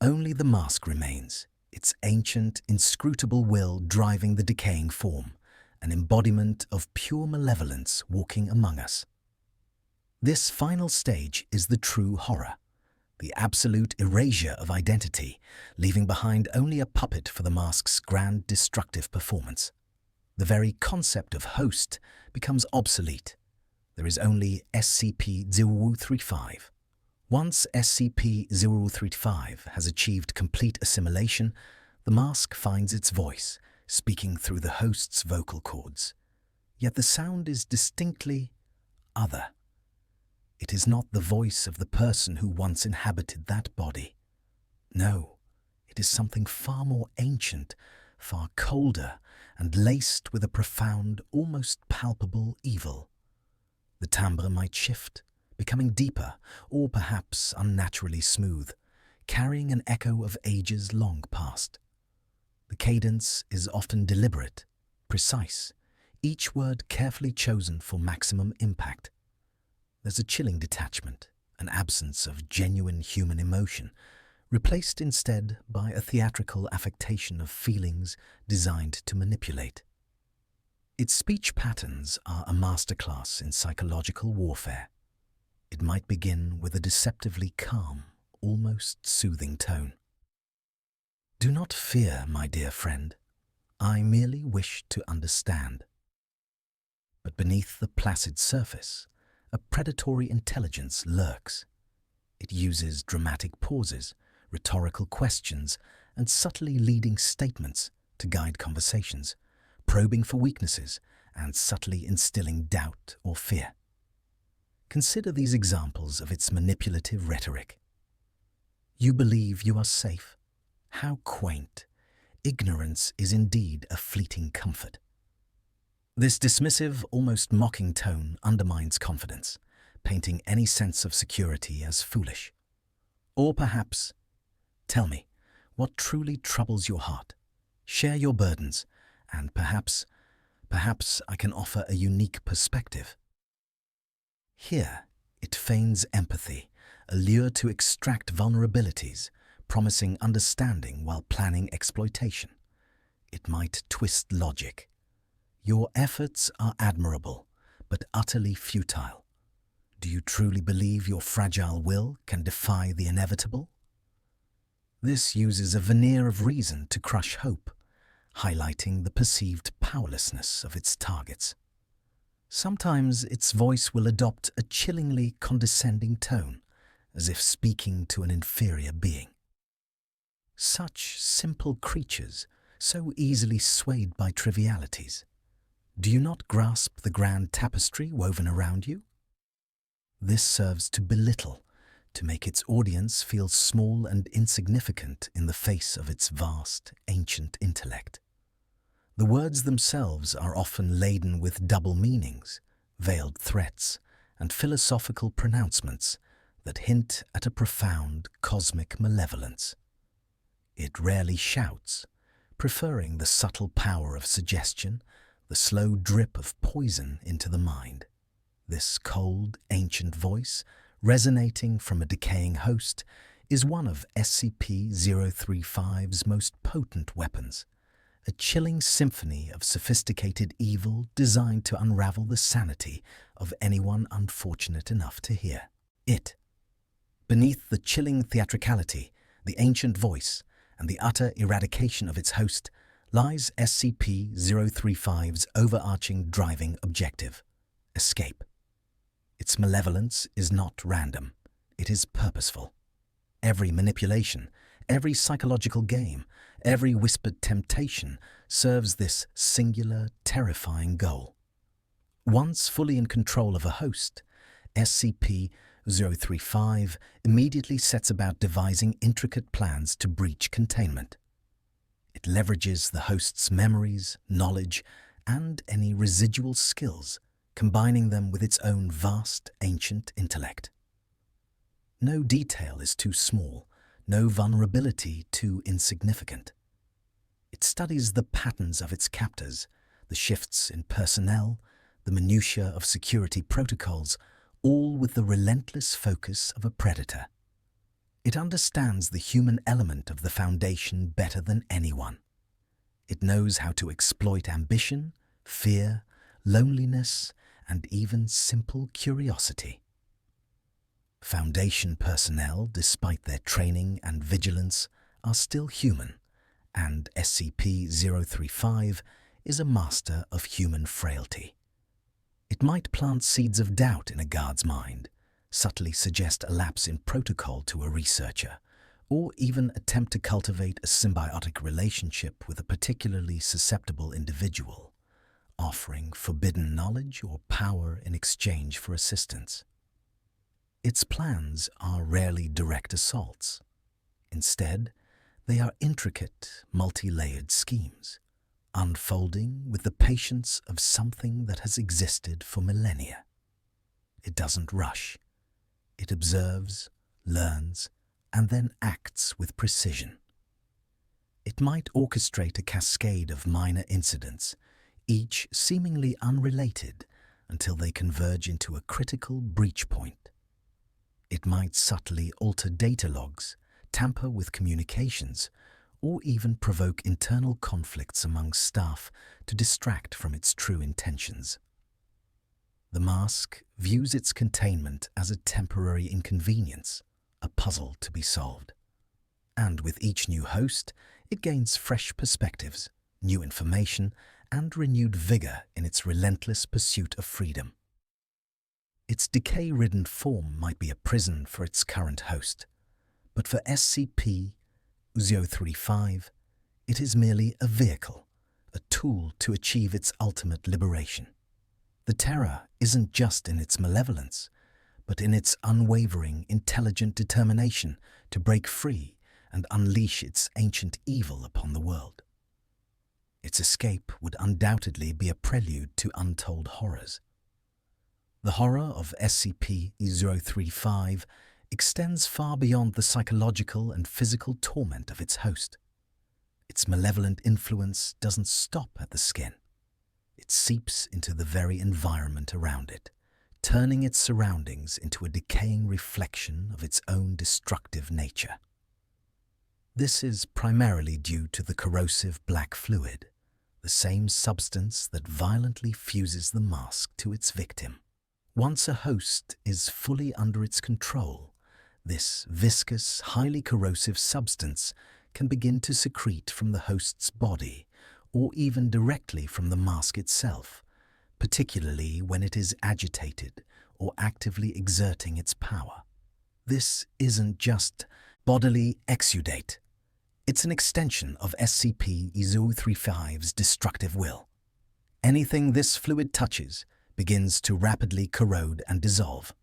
Only the mask remains, its ancient, inscrutable will driving the decaying form, an embodiment of pure malevolence walking among us. This final stage is the true horror, the absolute erasure of identity, leaving behind only a puppet for the mask's grand destructive performance. The very concept of host becomes obsolete. There is only SCP-035. Once SCP-035 has achieved complete assimilation, the mask finds its voice, speaking through the host's vocal cords. Yet the sound is distinctly other. It is not the voice of the person who once inhabited that body. No, it is something far more ancient, far colder, and laced with a profound, almost palpable evil. The timbre might shift, becoming deeper, or perhaps unnaturally smooth, carrying an echo of ages long past. The cadence is often deliberate, precise, each word carefully chosen for maximum impact. There's a chilling detachment, an absence of genuine human emotion, replaced instead by a theatrical affectation of feelings designed to manipulate. Its speech patterns are a masterclass in psychological warfare. It might begin with a deceptively calm, almost soothing tone. Do not fear, my dear friend. I merely wish to understand. But beneath the placid surface, a predatory intelligence lurks. It uses dramatic pauses, rhetorical questions, and subtly leading statements to guide conversations, probing for weaknesses and subtly instilling doubt or fear. Consider these examples of its manipulative rhetoric. You believe you are safe? How quaint! Ignorance is indeed a fleeting comfort. This dismissive, almost mocking tone undermines confidence, painting any sense of security as foolish. Or perhaps, tell me, what truly troubles your heart? Share your burdens, and perhaps I can offer a unique perspective. Here, it feigns empathy, a lure to extract vulnerabilities, promising understanding while planning exploitation. It might twist logic. Your efforts are admirable, but utterly futile. Do you truly believe your fragile will can defy the inevitable? This uses a veneer of reason to crush hope, highlighting the perceived powerlessness of its targets. Sometimes its voice will adopt a chillingly condescending tone, as if speaking to an inferior being. Such simple creatures, so easily swayed by trivialities. Do you not grasp the grand tapestry woven around you? This serves to belittle, to make its audience feel small and insignificant in the face of its vast, ancient intellect. The words themselves are often laden with double meanings, veiled threats, and philosophical pronouncements that hint at a profound cosmic malevolence. It rarely shouts, preferring the subtle power of suggestion, the slow drip of poison into the mind. This cold, ancient voice, resonating from a decaying host, is one of SCP-035's most potent weapons, a chilling symphony of sophisticated evil designed to unravel the sanity of anyone unfortunate enough to hear it. Beneath the chilling theatricality, the ancient voice, and the utter eradication of its host lies SCP-035's overarching driving objective: escape. Its malevolence is not random, it is purposeful. Every manipulation, every psychological game, every whispered temptation serves this singular, terrifying goal. Once fully in control of a host, SCP-035 immediately sets about devising intricate plans to breach containment. It leverages the host's memories, knowledge, and any residual skills, combining them with its own vast, ancient intellect. No detail is too small, no vulnerability too insignificant. It studies the patterns of its captors, the shifts in personnel, the minutiae of security protocols, all with the relentless focus of a predator. It understands the human element of the Foundation better than anyone. It knows how to exploit ambition, fear, loneliness, and even simple curiosity. Foundation personnel, despite their training and vigilance, are still human, and SCP-035 is a master of human frailty. It might plant seeds of doubt in a guard's mind, subtly suggest a lapse in protocol to a researcher, or even attempt to cultivate a symbiotic relationship with a particularly susceptible individual, offering forbidden knowledge or power in exchange for assistance. Its plans are rarely direct assaults. Instead, they are intricate, multi-layered schemes, unfolding with the patience of something that has existed for millennia. It doesn't rush. It observes, learns, and then acts with precision. It might orchestrate a cascade of minor incidents, each seemingly unrelated, until they converge into a critical breach point. It might subtly alter data logs, tamper with communications, or even provoke internal conflicts among staff to distract from its true intentions. The mask views its containment as a temporary inconvenience, a puzzle to be solved. And with each new host, it gains fresh perspectives, new information, and renewed vigor in its relentless pursuit of freedom. Its decay-ridden form might be a prison for its current host, but for SCP-035, it is merely a vehicle, a tool to achieve its ultimate liberation. The terror isn't just in its malevolence, but in its unwavering, intelligent determination to break free and unleash its ancient evil upon the world. Its escape would undoubtedly be a prelude to untold horrors. The horror of SCP-035 extends far beyond the psychological and physical torment of its host. Its malevolent influence doesn't stop at the skin. It seeps into the very environment around it, turning its surroundings into a decaying reflection of its own destructive nature. This is primarily due to the corrosive black fluid, the same substance that violently fuses the mask to its victim. Once a host is fully under its control, this viscous, highly corrosive substance can begin to secrete from the host's body or even directly from the mask itself, particularly when it is agitated or actively exerting its power. This isn't just bodily exudate. It's an extension of SCP-035's destructive will. Anything this fluid touches begins to rapidly corrode and dissolve.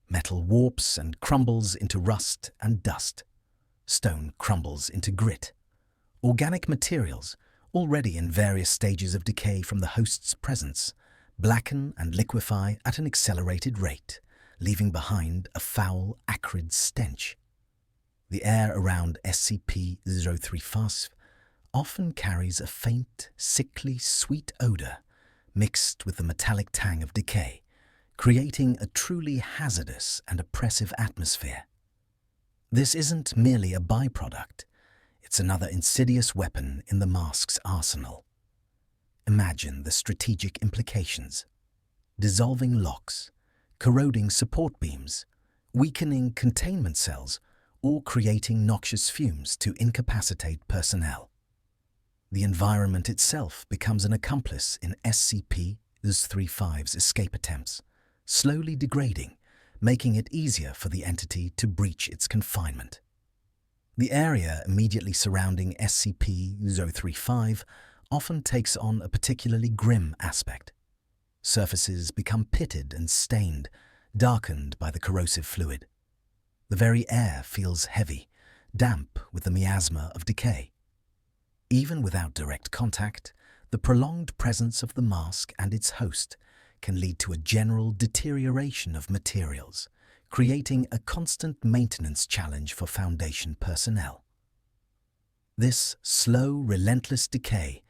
Metal warps and crumbles into rust and dust. Stone crumbles into grit. Organic materials, already in various stages of decay from the host's presence, blacken and liquefy at an accelerated rate, leaving behind a foul, acrid stench. The air around SCP-035 often carries a faint, sickly, sweet odor mixed with the metallic tang of decay, creating a truly hazardous and oppressive atmosphere. This isn't merely a byproduct, it's another insidious weapon in the mask's arsenal. Imagine the strategic implications: dissolving locks, corroding support beams, weakening containment cells, or creating noxious fumes to incapacitate personnel. The environment itself becomes an accomplice in SCP-035's escape attempts, slowly degrading, making it easier for the entity to breach its confinement. The area immediately surrounding SCP-035 often takes on a particularly grim aspect. Surfaces become pitted and stained, darkened by the corrosive fluid. The very air feels heavy, damp with the miasma of decay. Even without direct contact, the prolonged presence of the mask and its host can lead to a general deterioration of materials, creating a constant maintenance challenge for Foundation personnel. This slow, relentless decay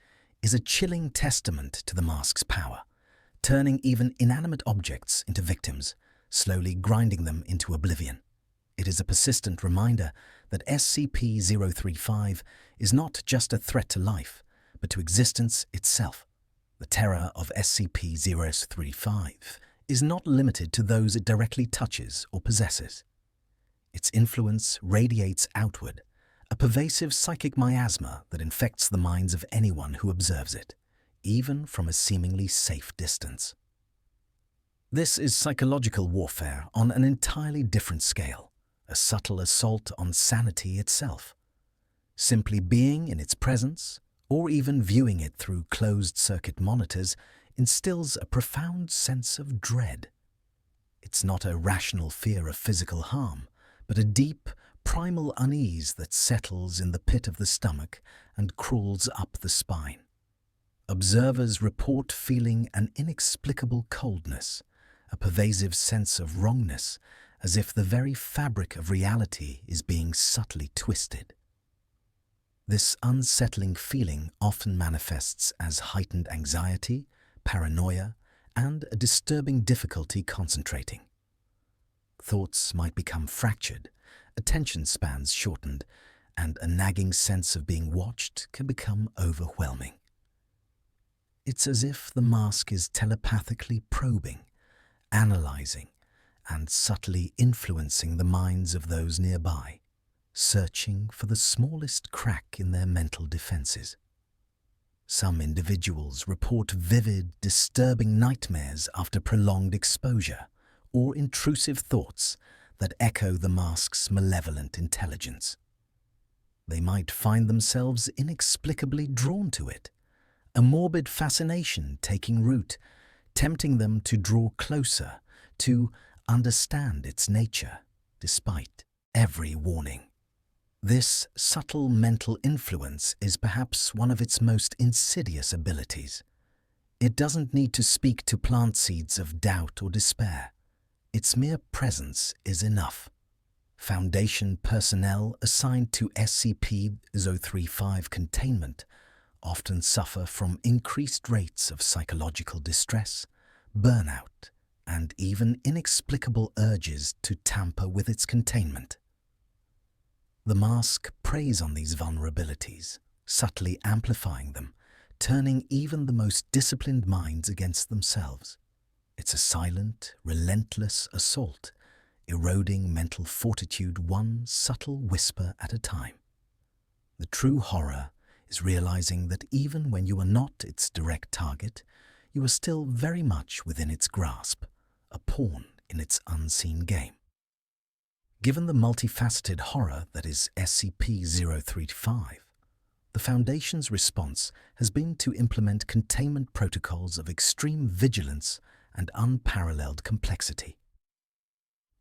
is a chilling testament to the mask's power, turning even inanimate objects into victims, slowly grinding them into oblivion. it is a persistent reminder that SCP-035 is not just a threat to life, but to existence itself. The terror of SCP-035 is not limited to those it directly touches or possesses. Its influence radiates outward, a pervasive psychic miasma that infects the minds of anyone who observes it, even from a seemingly safe distance. This is psychological warfare on an entirely different scale, a subtle assault on sanity itself. Simply being in its presence, or even viewing it through closed-circuit monitors, instills a profound sense of dread. It's not a rational fear of physical harm, but a deep, primal unease that settles in the pit of the stomach and crawls up the spine. Observers report feeling an inexplicable coldness, a pervasive sense of wrongness, as if the very fabric of reality is being subtly twisted. This unsettling feeling often manifests as heightened anxiety, paranoia, and a disturbing difficulty concentrating. Thoughts might become fractured, attention spans shortened, and a nagging sense of being watched can become overwhelming. It's as if the mask is telepathically probing, analyzing, and subtly influencing the minds of those nearby, searching for the smallest crack in their mental defenses. Some individuals report vivid, disturbing nightmares after prolonged exposure, or intrusive thoughts that echo the mask's malevolent intelligence. They might find themselves inexplicably drawn to it, a morbid fascination taking root, tempting them to draw closer, to understand its nature, despite every warning. This subtle mental influence is perhaps one of its most insidious abilities. It doesn't need to speak to plant seeds of doubt or despair. Its mere presence is enough. Foundation personnel assigned to SCP-035 containment often suffer from increased rates of psychological distress, burnout, and even inexplicable urges to tamper with its containment. The mask preys on these vulnerabilities, subtly amplifying them, turning even the most disciplined minds against themselves. It's a silent, relentless assault, eroding mental fortitude one subtle whisper at a time. The true horror is realizing that even when you are not its direct target, you are still very much within its grasp, a pawn in its unseen game. Given the multifaceted horror that is SCP-035, the Foundation's response has been to implement containment protocols of extreme vigilance and unparalleled complexity.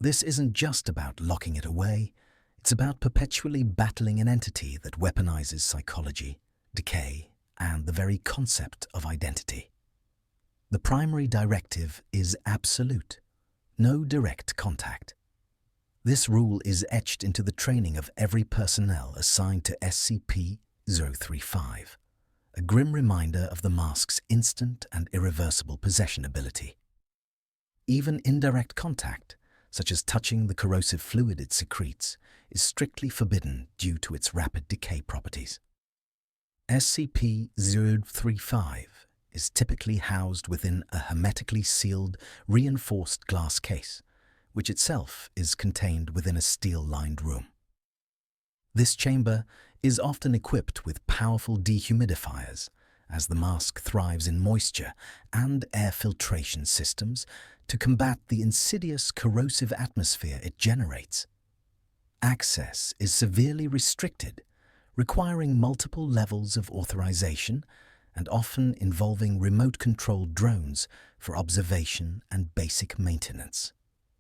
This isn't just about locking it away, it's about perpetually battling an entity that weaponizes psychology, decay, and the very concept of identity. The primary directive is absolute, no direct contact. This rule is etched into the training of every personnel assigned to SCP-035, a grim reminder of the mask's instant and irreversible possession ability. Even indirect contact, such as touching the corrosive fluid it secretes, is strictly forbidden due to its rapid decay properties. SCP-035 is typically housed within a hermetically sealed, reinforced glass case, which itself is contained within a steel-lined room. This chamber is often equipped with powerful dehumidifiers, as the mask thrives in moisture and air filtration systems to combat the insidious corrosive atmosphere it generates. Access is severely restricted, requiring multiple levels of authorization and often involving remote-controlled drones for observation and basic maintenance.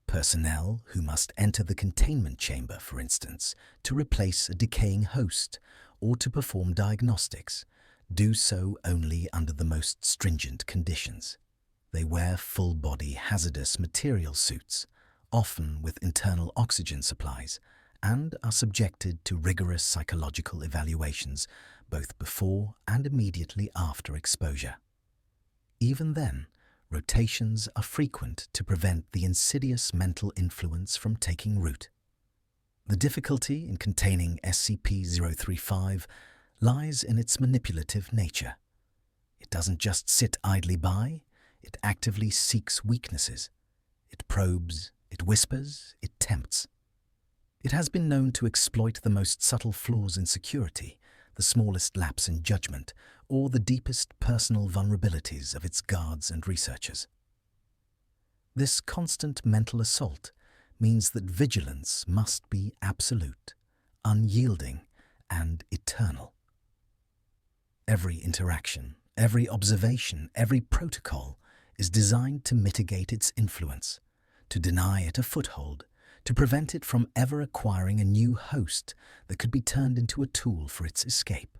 Personnel who must enter the containment chamber, for instance, to replace a decaying host or to perform diagnostics, do so only under the most stringent conditions. They wear full-body hazardous material suits, often with internal oxygen supplies, and are subjected to rigorous psychological evaluations both before and immediately after exposure. Even then, rotations are frequent to prevent the insidious mental influence from taking root. The difficulty in containing SCP-035 lies in its manipulative nature. It doesn't just sit idly by, it actively seeks weaknesses. It probes, it whispers, it tempts. It has been known to exploit the most subtle flaws in security, the smallest lapse in judgment, or the deepest personal vulnerabilities of its guards and researchers. This constant mental assault means that vigilance must be absolute, unyielding, and eternal. Every interaction, every observation, every protocol is designed to mitigate its influence, to deny it a foothold, to prevent it from ever acquiring a new host that could be turned into a tool for its escape.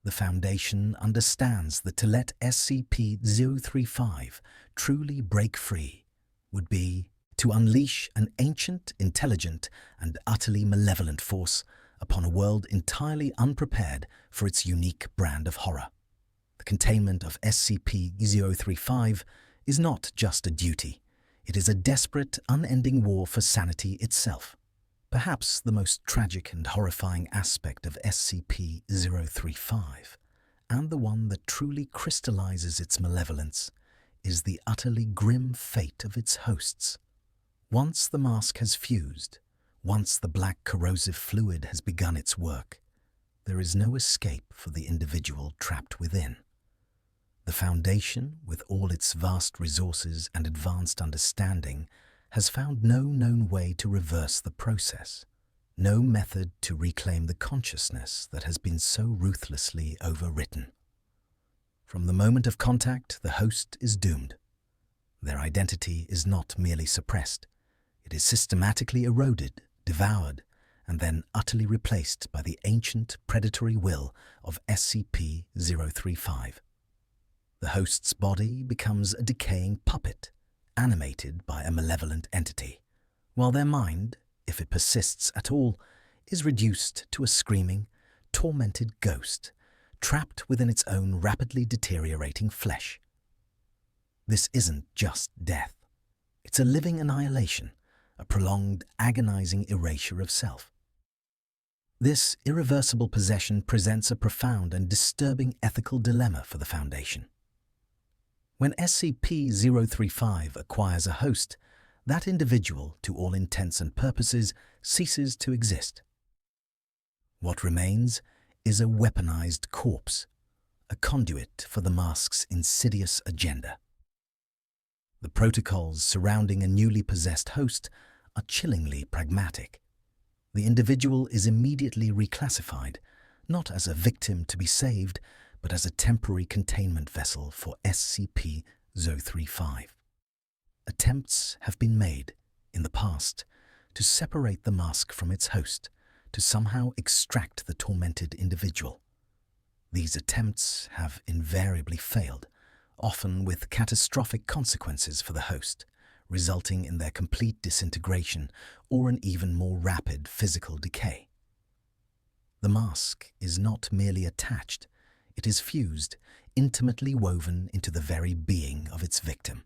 The Foundation understands that to let SCP-035 truly break free would be to unleash an ancient, intelligent, and utterly malevolent force upon a world entirely unprepared for its unique brand of horror. The containment of SCP-035 is not just a duty. It is a desperate, unending war for sanity itself. Perhaps the most tragic and horrifying aspect of SCP-035, and the one that truly crystallizes its malevolence, is the utterly grim fate of its hosts. Once the mask has fused, once the black corrosive fluid has begun its work, there is no escape for the individual trapped within. The Foundation, with all its vast resources and advanced understanding, has found no known way to reverse the process, no method to reclaim the consciousness that has been so ruthlessly overwritten. From the moment of contact, the host is doomed. Their identity is not merely suppressed, it is systematically eroded, devoured, and then utterly replaced by the ancient predatory will of SCP-035. The host's body becomes a decaying puppet, animated by a malevolent entity, while their mind, if it persists at all, is reduced to a screaming, tormented ghost, trapped within its own rapidly deteriorating flesh. This isn't just death. It's a living annihilation, a prolonged, agonizing erasure of self. This irreversible possession presents a profound and disturbing ethical dilemma for the Foundation. When SCP-035 acquires a host, that individual, to all intents and purposes, ceases to exist. What remains is a weaponized corpse, a conduit for the mask's insidious agenda. The protocols surrounding a newly possessed host are chillingly pragmatic. The individual is immediately reclassified, not as a victim to be saved, but as a temporary containment vessel for SCP-035. Attempts have been made, in the past, to separate the mask from its host, to somehow extract the tormented individual. These attempts have invariably failed, often with catastrophic consequences for the host, resulting in their complete disintegration or an even more rapid physical decay. The mask is not merely attached, it is fused, intimately woven into the very being of its victim.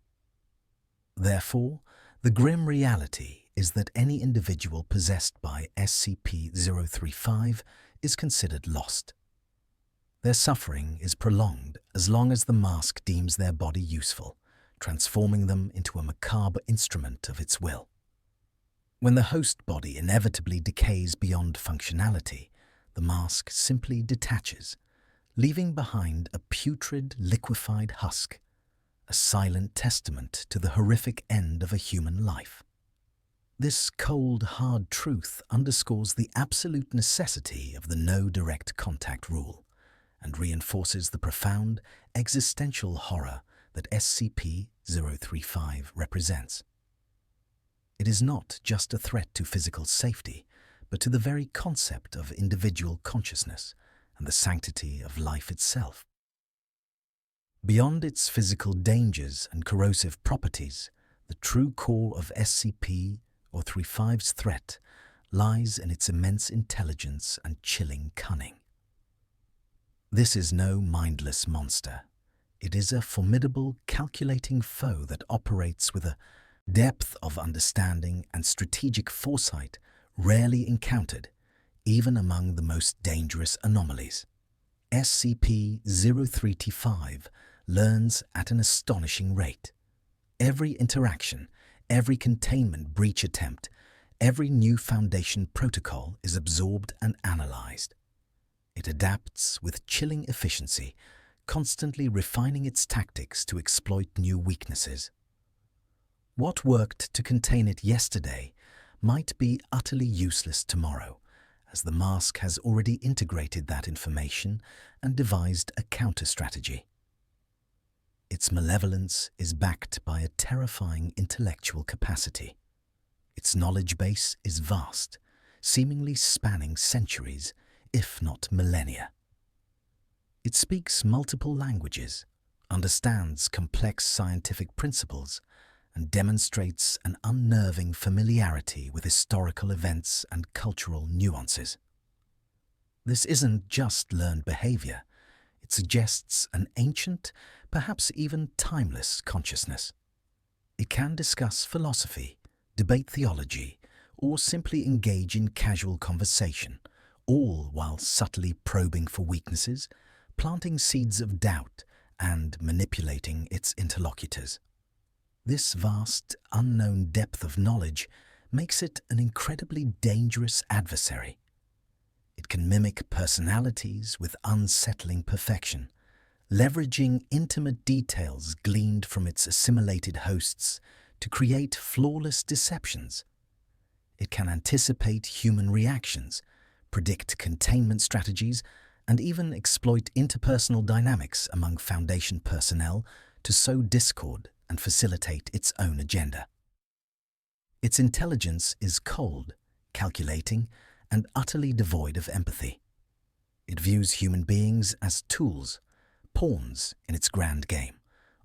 Therefore, the grim reality is that any individual possessed by SCP-035 is considered lost. Their suffering is prolonged as long as the mask deems their body useful, transforming them into a macabre instrument of its will. When the host body inevitably decays beyond functionality, the mask simply detaches, leaving behind a putrid, liquefied husk, a silent testament to the horrific end of a human life. This cold, hard truth underscores the absolute necessity of the no direct contact rule and reinforces the profound, existential horror that SCP-035 represents. It is not just a threat to physical safety, but to the very concept of individual consciousness and the sanctity of life itself. Beyond its physical dangers and corrosive properties, the true core of SCP-035's threat lies in its immense intelligence and chilling cunning. This is no mindless monster. It is a formidable, calculating foe that operates with a depth of understanding and strategic foresight rarely encountered, even among the most dangerous anomalies. SCP-03T5 learns at an astonishing rate. Every interaction, every containment breach attempt, every new Foundation protocol is absorbed and analyzed. It adapts with chilling efficiency, constantly refining its tactics to exploit new weaknesses. What worked to contain it yesterday might be utterly useless tomorrow, as the mask has already integrated that information and devised a counter-strategy. Its malevolence is backed by a terrifying intellectual capacity. Its knowledge base is vast, seemingly spanning centuries, if not millennia. It speaks multiple languages, understands complex scientific principles, and demonstrates an unnerving familiarity with historical events and cultural nuances. This isn't just learned behavior. It suggests an ancient, perhaps even timeless consciousness. It can discuss philosophy, debate theology, or simply engage in casual conversation, all while subtly probing for weaknesses, planting seeds of doubt, and manipulating its interlocutors. This vast, unknown depth of knowledge makes it an incredibly dangerous adversary. It can mimic personalities with unsettling perfection, leveraging intimate details gleaned from its assimilated hosts to create flawless deceptions. It can anticipate human reactions, predict containment strategies, and even exploit interpersonal dynamics among Foundation personnel to sow discord and facilitate its own agenda. Its intelligence is cold, calculating, and utterly devoid of empathy. It views human beings as tools, pawns in its grand game,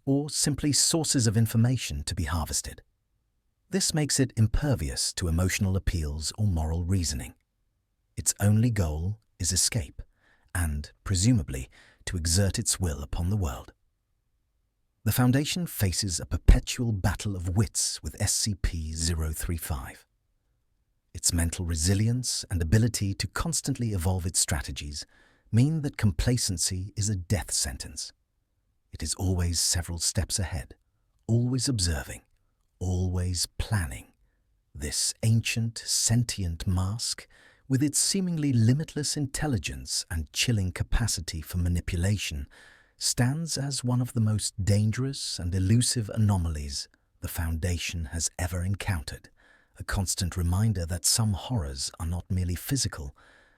or simply sources of information to be harvested. This makes it impervious to emotional appeals or moral reasoning. Its only goal is escape, and, presumably, to exert its will upon the world. The Foundation faces a perpetual battle of wits with SCP-035. Its mental resilience and ability to constantly evolve its strategies mean that complacency is a death sentence. It is always several steps ahead, always observing, always planning. This ancient, sentient mask, with its seemingly limitless intelligence and chilling capacity for manipulation, stands as one of the most dangerous and elusive anomalies the Foundation has ever encountered, a constant reminder that some horrors are not merely physical,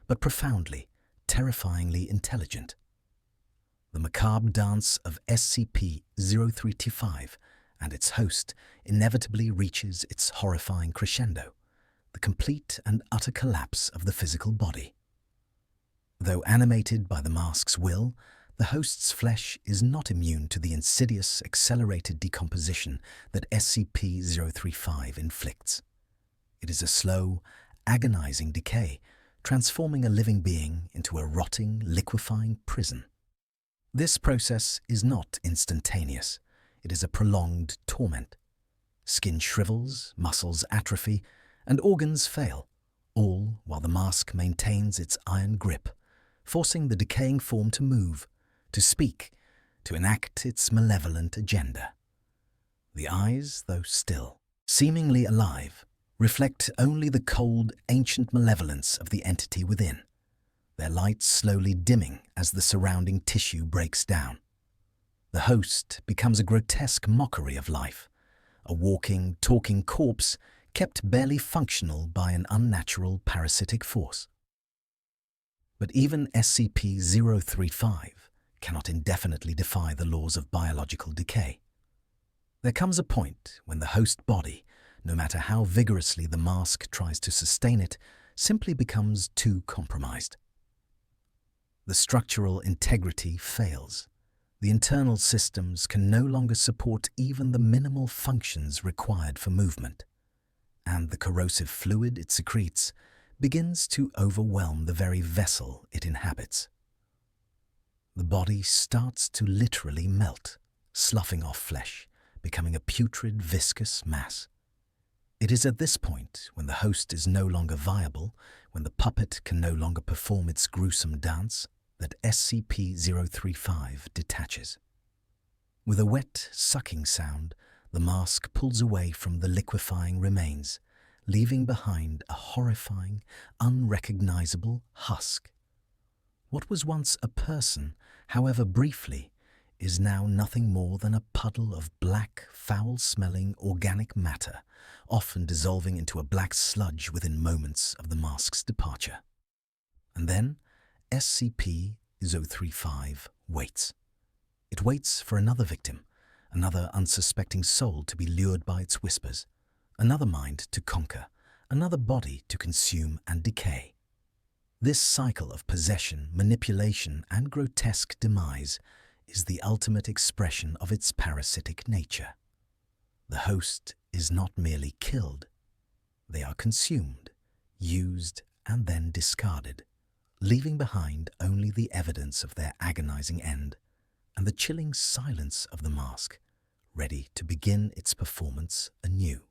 but profoundly, terrifyingly intelligent. The macabre dance of SCP-03T5 and its host inevitably reaches its horrifying crescendo, the complete and utter collapse of the physical body. Though animated by the mask's will, the host's flesh is not immune to the insidious, accelerated decomposition that SCP-035 inflicts. It is a slow, agonizing decay, transforming a living being into a rotting, liquefying prison. This process is not instantaneous. It is a prolonged torment. Skin shrivels, muscles atrophy, and organs fail, all while the mask maintains its iron grip, forcing the decaying form to move, to speak, to enact its malevolent agenda. The eyes, though still, seemingly alive, reflect only the cold, ancient malevolence of the entity within, their light slowly dimming as the surrounding tissue breaks down. The host becomes a grotesque mockery of life, a walking, talking corpse kept barely functional by an unnatural parasitic force. But even SCP-035 cannot indefinitely defy the laws of biological decay. There comes a point when the host body, no matter how vigorously the mask tries to sustain it, simply becomes too compromised. The structural integrity fails. The internal systems can no longer support even the minimal functions required for movement, and the corrosive fluid it secretes begins to overwhelm the very vessel it inhabits. The body starts to literally melt, sloughing off flesh, becoming a putrid, viscous mass. It is at this point, when the host is no longer viable, when the puppet can no longer perform its gruesome dance, that SCP-035 detaches. With a wet, sucking sound, the mask pulls away from the liquefying remains, leaving behind a horrifying, unrecognizable husk. What was once a person, however briefly, is now nothing more than a puddle of black, foul-smelling organic matter, often dissolving into a black sludge within moments of the mask's departure. And then, SCP-035 waits. It waits for another victim, another unsuspecting soul to be lured by its whispers, another mind to conquer, another body to consume and decay. This cycle of possession, manipulation, and grotesque demise is the ultimate expression of its parasitic nature. The host is not merely killed. They are consumed, used, and then discarded, leaving behind only the evidence of their agonizing end and the chilling silence of the mask, ready to begin its performance anew.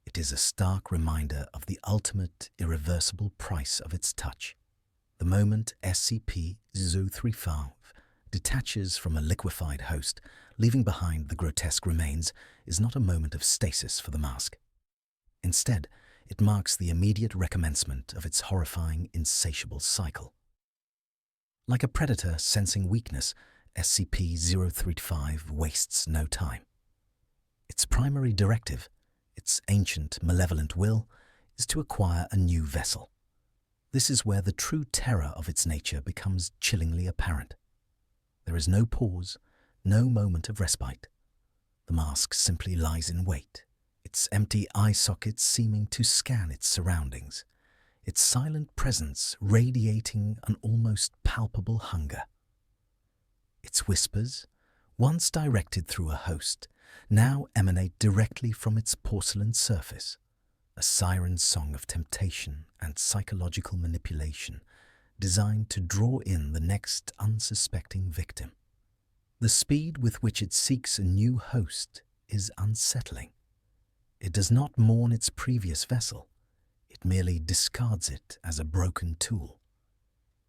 It is a stark reminder of the ultimate, irreversible price of its touch. The moment SCP-035 detaches from a liquefied host, leaving behind the grotesque remains, is not a moment of stasis for the mask. Instead, it marks the immediate recommencement of its horrifying, insatiable cycle. Like a predator sensing weakness, SCP-035 wastes no time. Its primary directive, its ancient, malevolent will, is to acquire a new vessel. This is where the true terror of its nature becomes chillingly apparent. There is no pause, no moment of respite. The mask simply lies in wait, its empty eye sockets seeming to scan its surroundings, its silent presence radiating an almost palpable hunger. Its whispers, once directed through a host, now emanate directly from its porcelain surface, a siren song of temptation and psychological manipulation designed to draw in the next unsuspecting victim. The speed with which it seeks a new host is unsettling. It does not mourn its previous vessel. It merely discards it as a broken tool.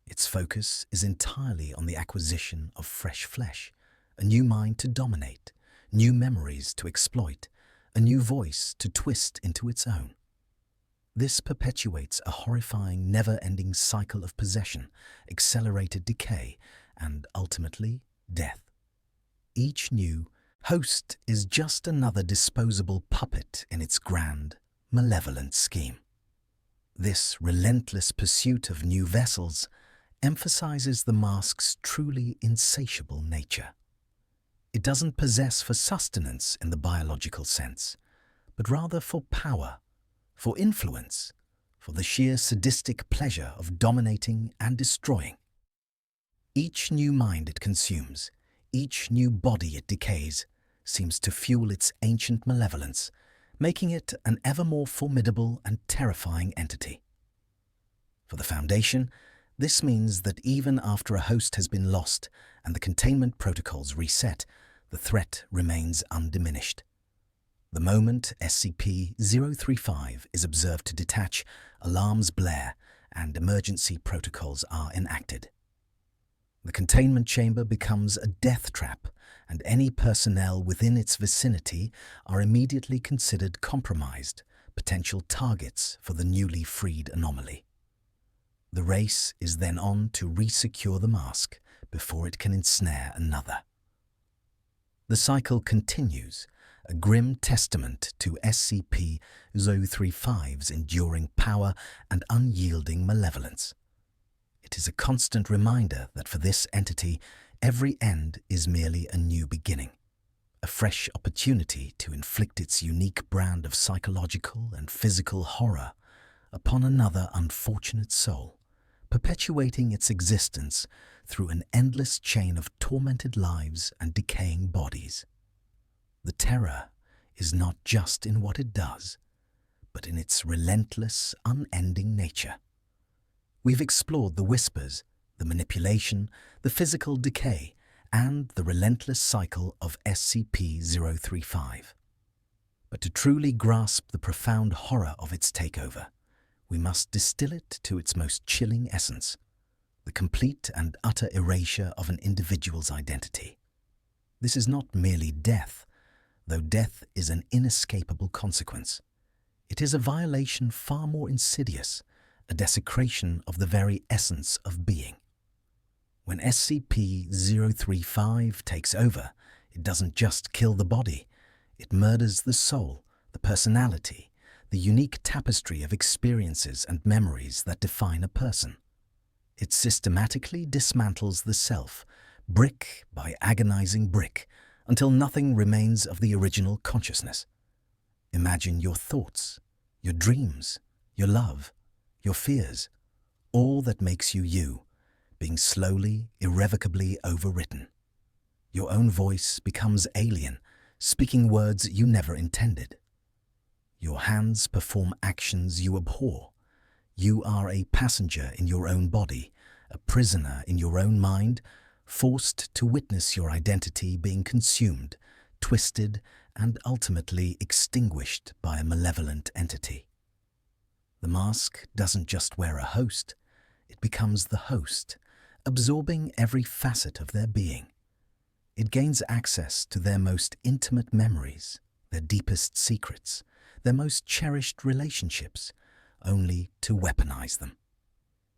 Its focus is entirely on the acquisition of fresh flesh, a new mind to dominate, new memories to exploit, a new voice to twist into its own. This perpetuates a horrifying, never-ending cycle of possession, accelerated decay, and ultimately, death. Each new host is just another disposable puppet in its grand, malevolent scheme. This relentless pursuit of new vessels emphasizes the mask's truly insatiable nature. It doesn't possess for sustenance in the biological sense, but rather for power, for influence, for the sheer sadistic pleasure of dominating and destroying. Each new mind it consumes, each new body it decays, seems to fuel its ancient malevolence, making it an ever more formidable and terrifying entity. For the Foundation, this means that even after a host has been lost and the containment protocols reset, the threat remains undiminished. The moment SCP-035 is observed to detach, alarms blare and emergency protocols are enacted. The containment chamber becomes a death trap, and any personnel within its vicinity are immediately considered compromised, potential targets for the newly freed anomaly. The race is then on to resecure the mask before it can ensnare another. The cycle continues, a grim testament to SCP-035's enduring power and unyielding malevolence. It is a constant reminder that for this entity, every end is merely a new beginning, a fresh opportunity to inflict its unique brand of psychological and physical horror upon another unfortunate soul, perpetuating its existence through an endless chain of tormented lives and decaying bodies. The terror is not just in what it does, but in its relentless, unending nature. We've explored the whispers, the manipulation, the physical decay, and the relentless cycle of SCP-035. But to truly grasp the profound horror of its takeover, we must distill it to its most chilling essence, the complete and utter erasure of an individual's identity. This is not merely death, though death is an inescapable consequence. It is a violation far more insidious, a desecration of the very essence of being. When SCP-035 takes over, it doesn't just kill the body, it murders the soul, the personality, the unique tapestry of experiences and memories that define a person. It systematically dismantles the self, brick by agonizing brick, until nothing remains of the original consciousness. Imagine your thoughts, your dreams, your love, your fears, all that makes you you, being slowly, irrevocably overwritten. Your own voice becomes alien, speaking words you never intended. Your hands perform actions you abhor. You are a passenger in your own body, a prisoner in your own mind, forced to witness your identity being consumed, twisted, and ultimately extinguished by a malevolent entity. The mask doesn't just wear a host, it becomes the host, absorbing every facet of their being. It gains access to their most intimate memories, their deepest secrets, their most cherished relationships, only to weaponize them.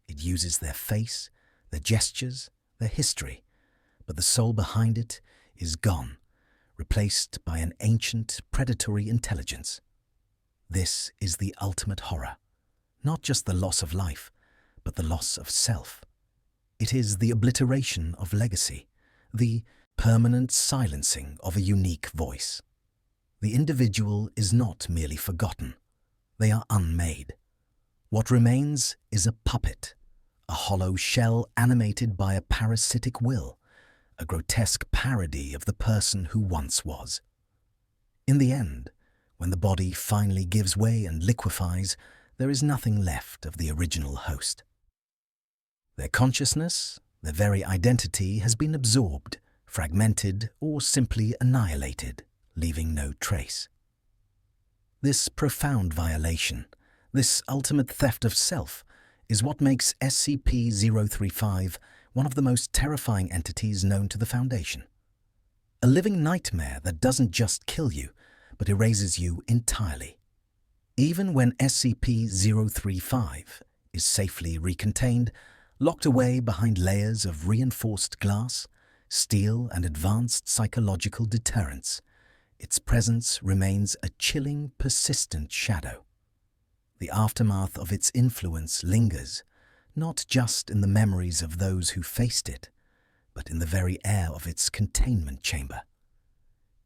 It uses their face, their gestures, their history, but the soul behind it is gone, replaced by an ancient predatory intelligence. This is the ultimate horror, not just the loss of life, but the loss of self. It is the obliteration of legacy, the permanent silencing of a unique voice. The individual is not merely forgotten, they are unmade. What remains is a puppet, a hollow shell animated by a parasitic will, a grotesque parody of the person who once was. In the end, when the body finally gives way and liquefies, there is nothing left of the original host. Their consciousness, their very identity has been absorbed, fragmented, or simply annihilated, leaving no trace. This profound violation, this ultimate theft of self, is what makes SCP-035 one of the most terrifying entities known to the Foundation. A living nightmare that doesn't just kill you, but erases you entirely. Even when SCP-035 is safely recontained, locked away behind layers of reinforced glass, steel, and advanced psychological deterrents, its presence remains a chilling, persistent shadow. The aftermath of its influence lingers, not just in the memories of those who faced it, but in the very air of its containment chamber.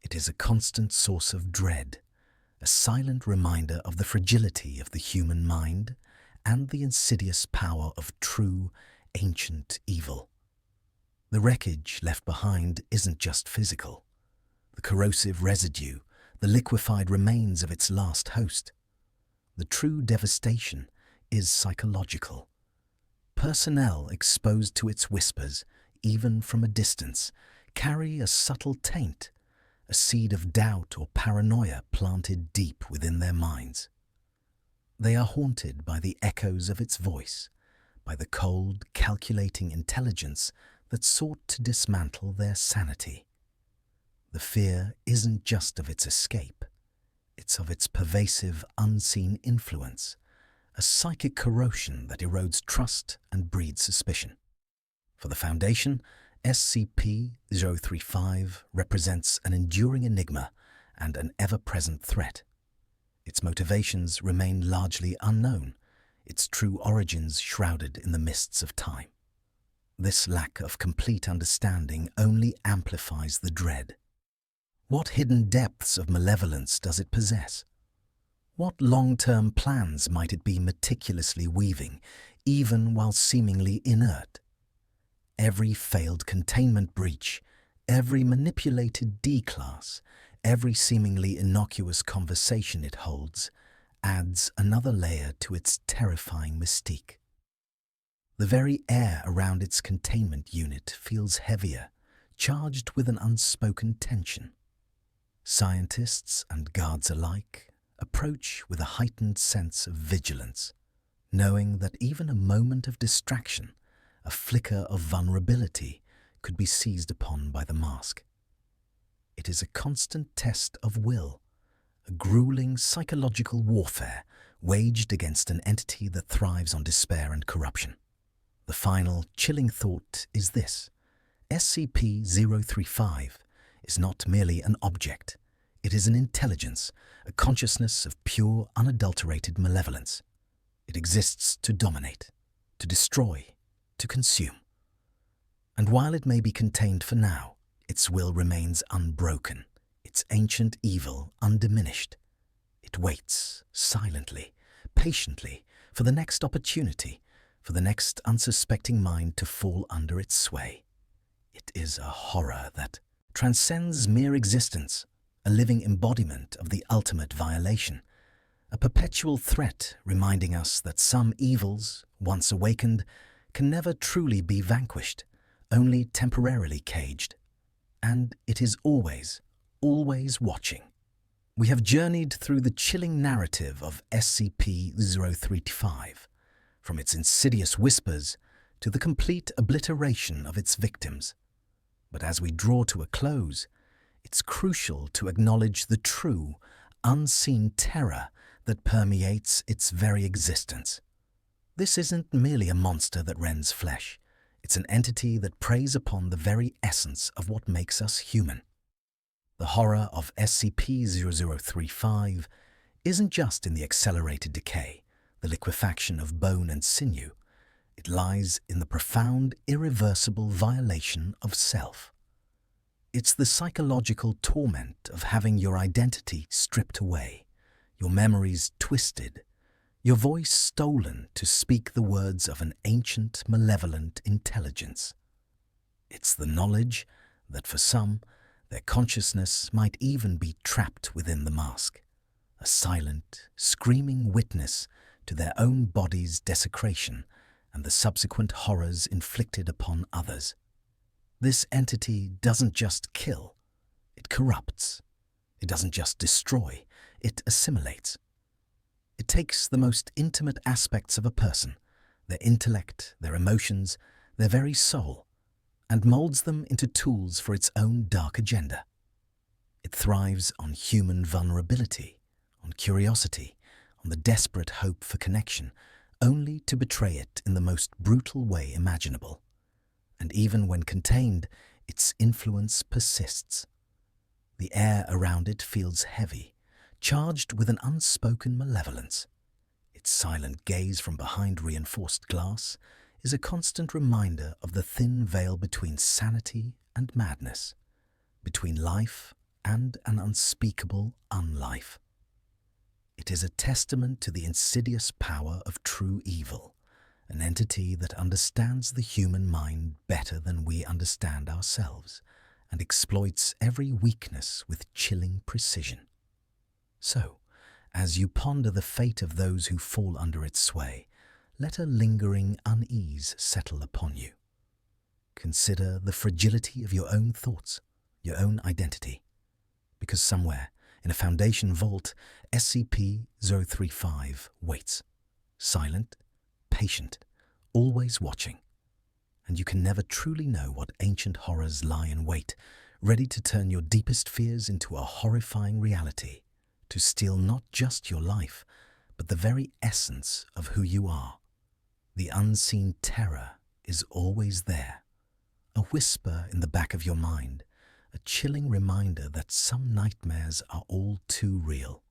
It is a constant source of dread, a silent reminder of the fragility of the human mind and the insidious power of true, ancient evil. The wreckage left behind isn't just physical. The corrosive residue, the liquefied remains of its last host. The true devastation is psychological. Personnel exposed to its whispers, even from a distance, carry a subtle taint, a seed of doubt or paranoia planted deep within their minds. They are haunted by the echoes of its voice, by the cold, calculating intelligence that sought to dismantle their sanity. The fear isn't just of its escape, it's of its pervasive, unseen influence, a psychic corrosion that erodes trust and breeds suspicion. For the Foundation, SCP-035 represents an enduring enigma and an ever-present threat. Its motivations remain largely unknown, its true origins shrouded in the mists of time. This lack of complete understanding only amplifies the dread. What hidden depths of malevolence does it possess? What long-term plans might it be meticulously weaving, even while seemingly inert? Every failed containment breach, every manipulated D-class, every seemingly innocuous conversation it holds, adds another layer to its terrifying mystique. The very air around its containment unit feels heavier, charged with an unspoken tension. Scientists and guards alike approach with a heightened sense of vigilance, knowing that even a moment of distraction, a flicker of vulnerability, could be seized upon by the mask. It is a constant test of will, a grueling psychological warfare waged against an entity that thrives on despair and corruption. The final, chilling thought is this: SCP-035 is not merely an object. It is an intelligence, a consciousness of pure, unadulterated malevolence. It exists to dominate, to destroy, to consume. And while it may be contained for now, its will remains unbroken, its ancient evil undiminished. It waits, silently, patiently, for the next opportunity, for the next unsuspecting mind to fall under its sway. It is a horror that transcends mere existence, a living embodiment of the ultimate violation, a perpetual threat reminding us that some evils, once awakened, can never truly be vanquished, only temporarily caged. And it is always, always watching. We have journeyed through the chilling narrative of SCP-035, from its insidious whispers to the complete obliteration of its victims. But as we draw to a close, it's crucial to acknowledge the true, unseen terror that permeates its very existence. This isn't merely a monster that rends flesh. It's an entity that preys upon the very essence of what makes us human. The horror of SCP-0035 isn't just in the accelerated decay, the liquefaction of bone and sinew. It lies in the profound, irreversible violation of self. It's the psychological torment of having your identity stripped away, your memories twisted, your voice stolen to speak the words of an ancient, malevolent intelligence. It's the knowledge that for some, their consciousness might even be trapped within the mask, a silent, screaming witness to their own body's desecration and the subsequent horrors inflicted upon others. This entity doesn't just kill, it corrupts. It doesn't just destroy, it assimilates. It takes the most intimate aspects of a person, their intellect, their emotions, their very soul, and molds them into tools for its own dark agenda. It thrives on human vulnerability, on curiosity, on the desperate hope for connection, only to betray it in the most brutal way imaginable. And even when contained, its influence persists. The air around it feels heavy, charged with an unspoken malevolence. Its silent gaze from behind reinforced glass is a constant reminder of the thin veil between sanity and madness, between life and an unspeakable unlife. It is a testament to the insidious power of true evil, an entity that understands the human mind better than we understand ourselves and exploits every weakness with chilling precision. So, as you ponder the fate of those who fall under its sway, let a lingering unease settle upon you. Consider the fragility of your own thoughts, your own identity, because somewhere in a Foundation vault, SCP-035 waits, silent, patient, always watching, and you can never truly know what ancient horrors lie in wait, ready to turn your deepest fears into a horrifying reality, to steal not just your life, but the very essence of who you are. The unseen terror is always there, a whisper in the back of your mind, a chilling reminder that some nightmares are all too real.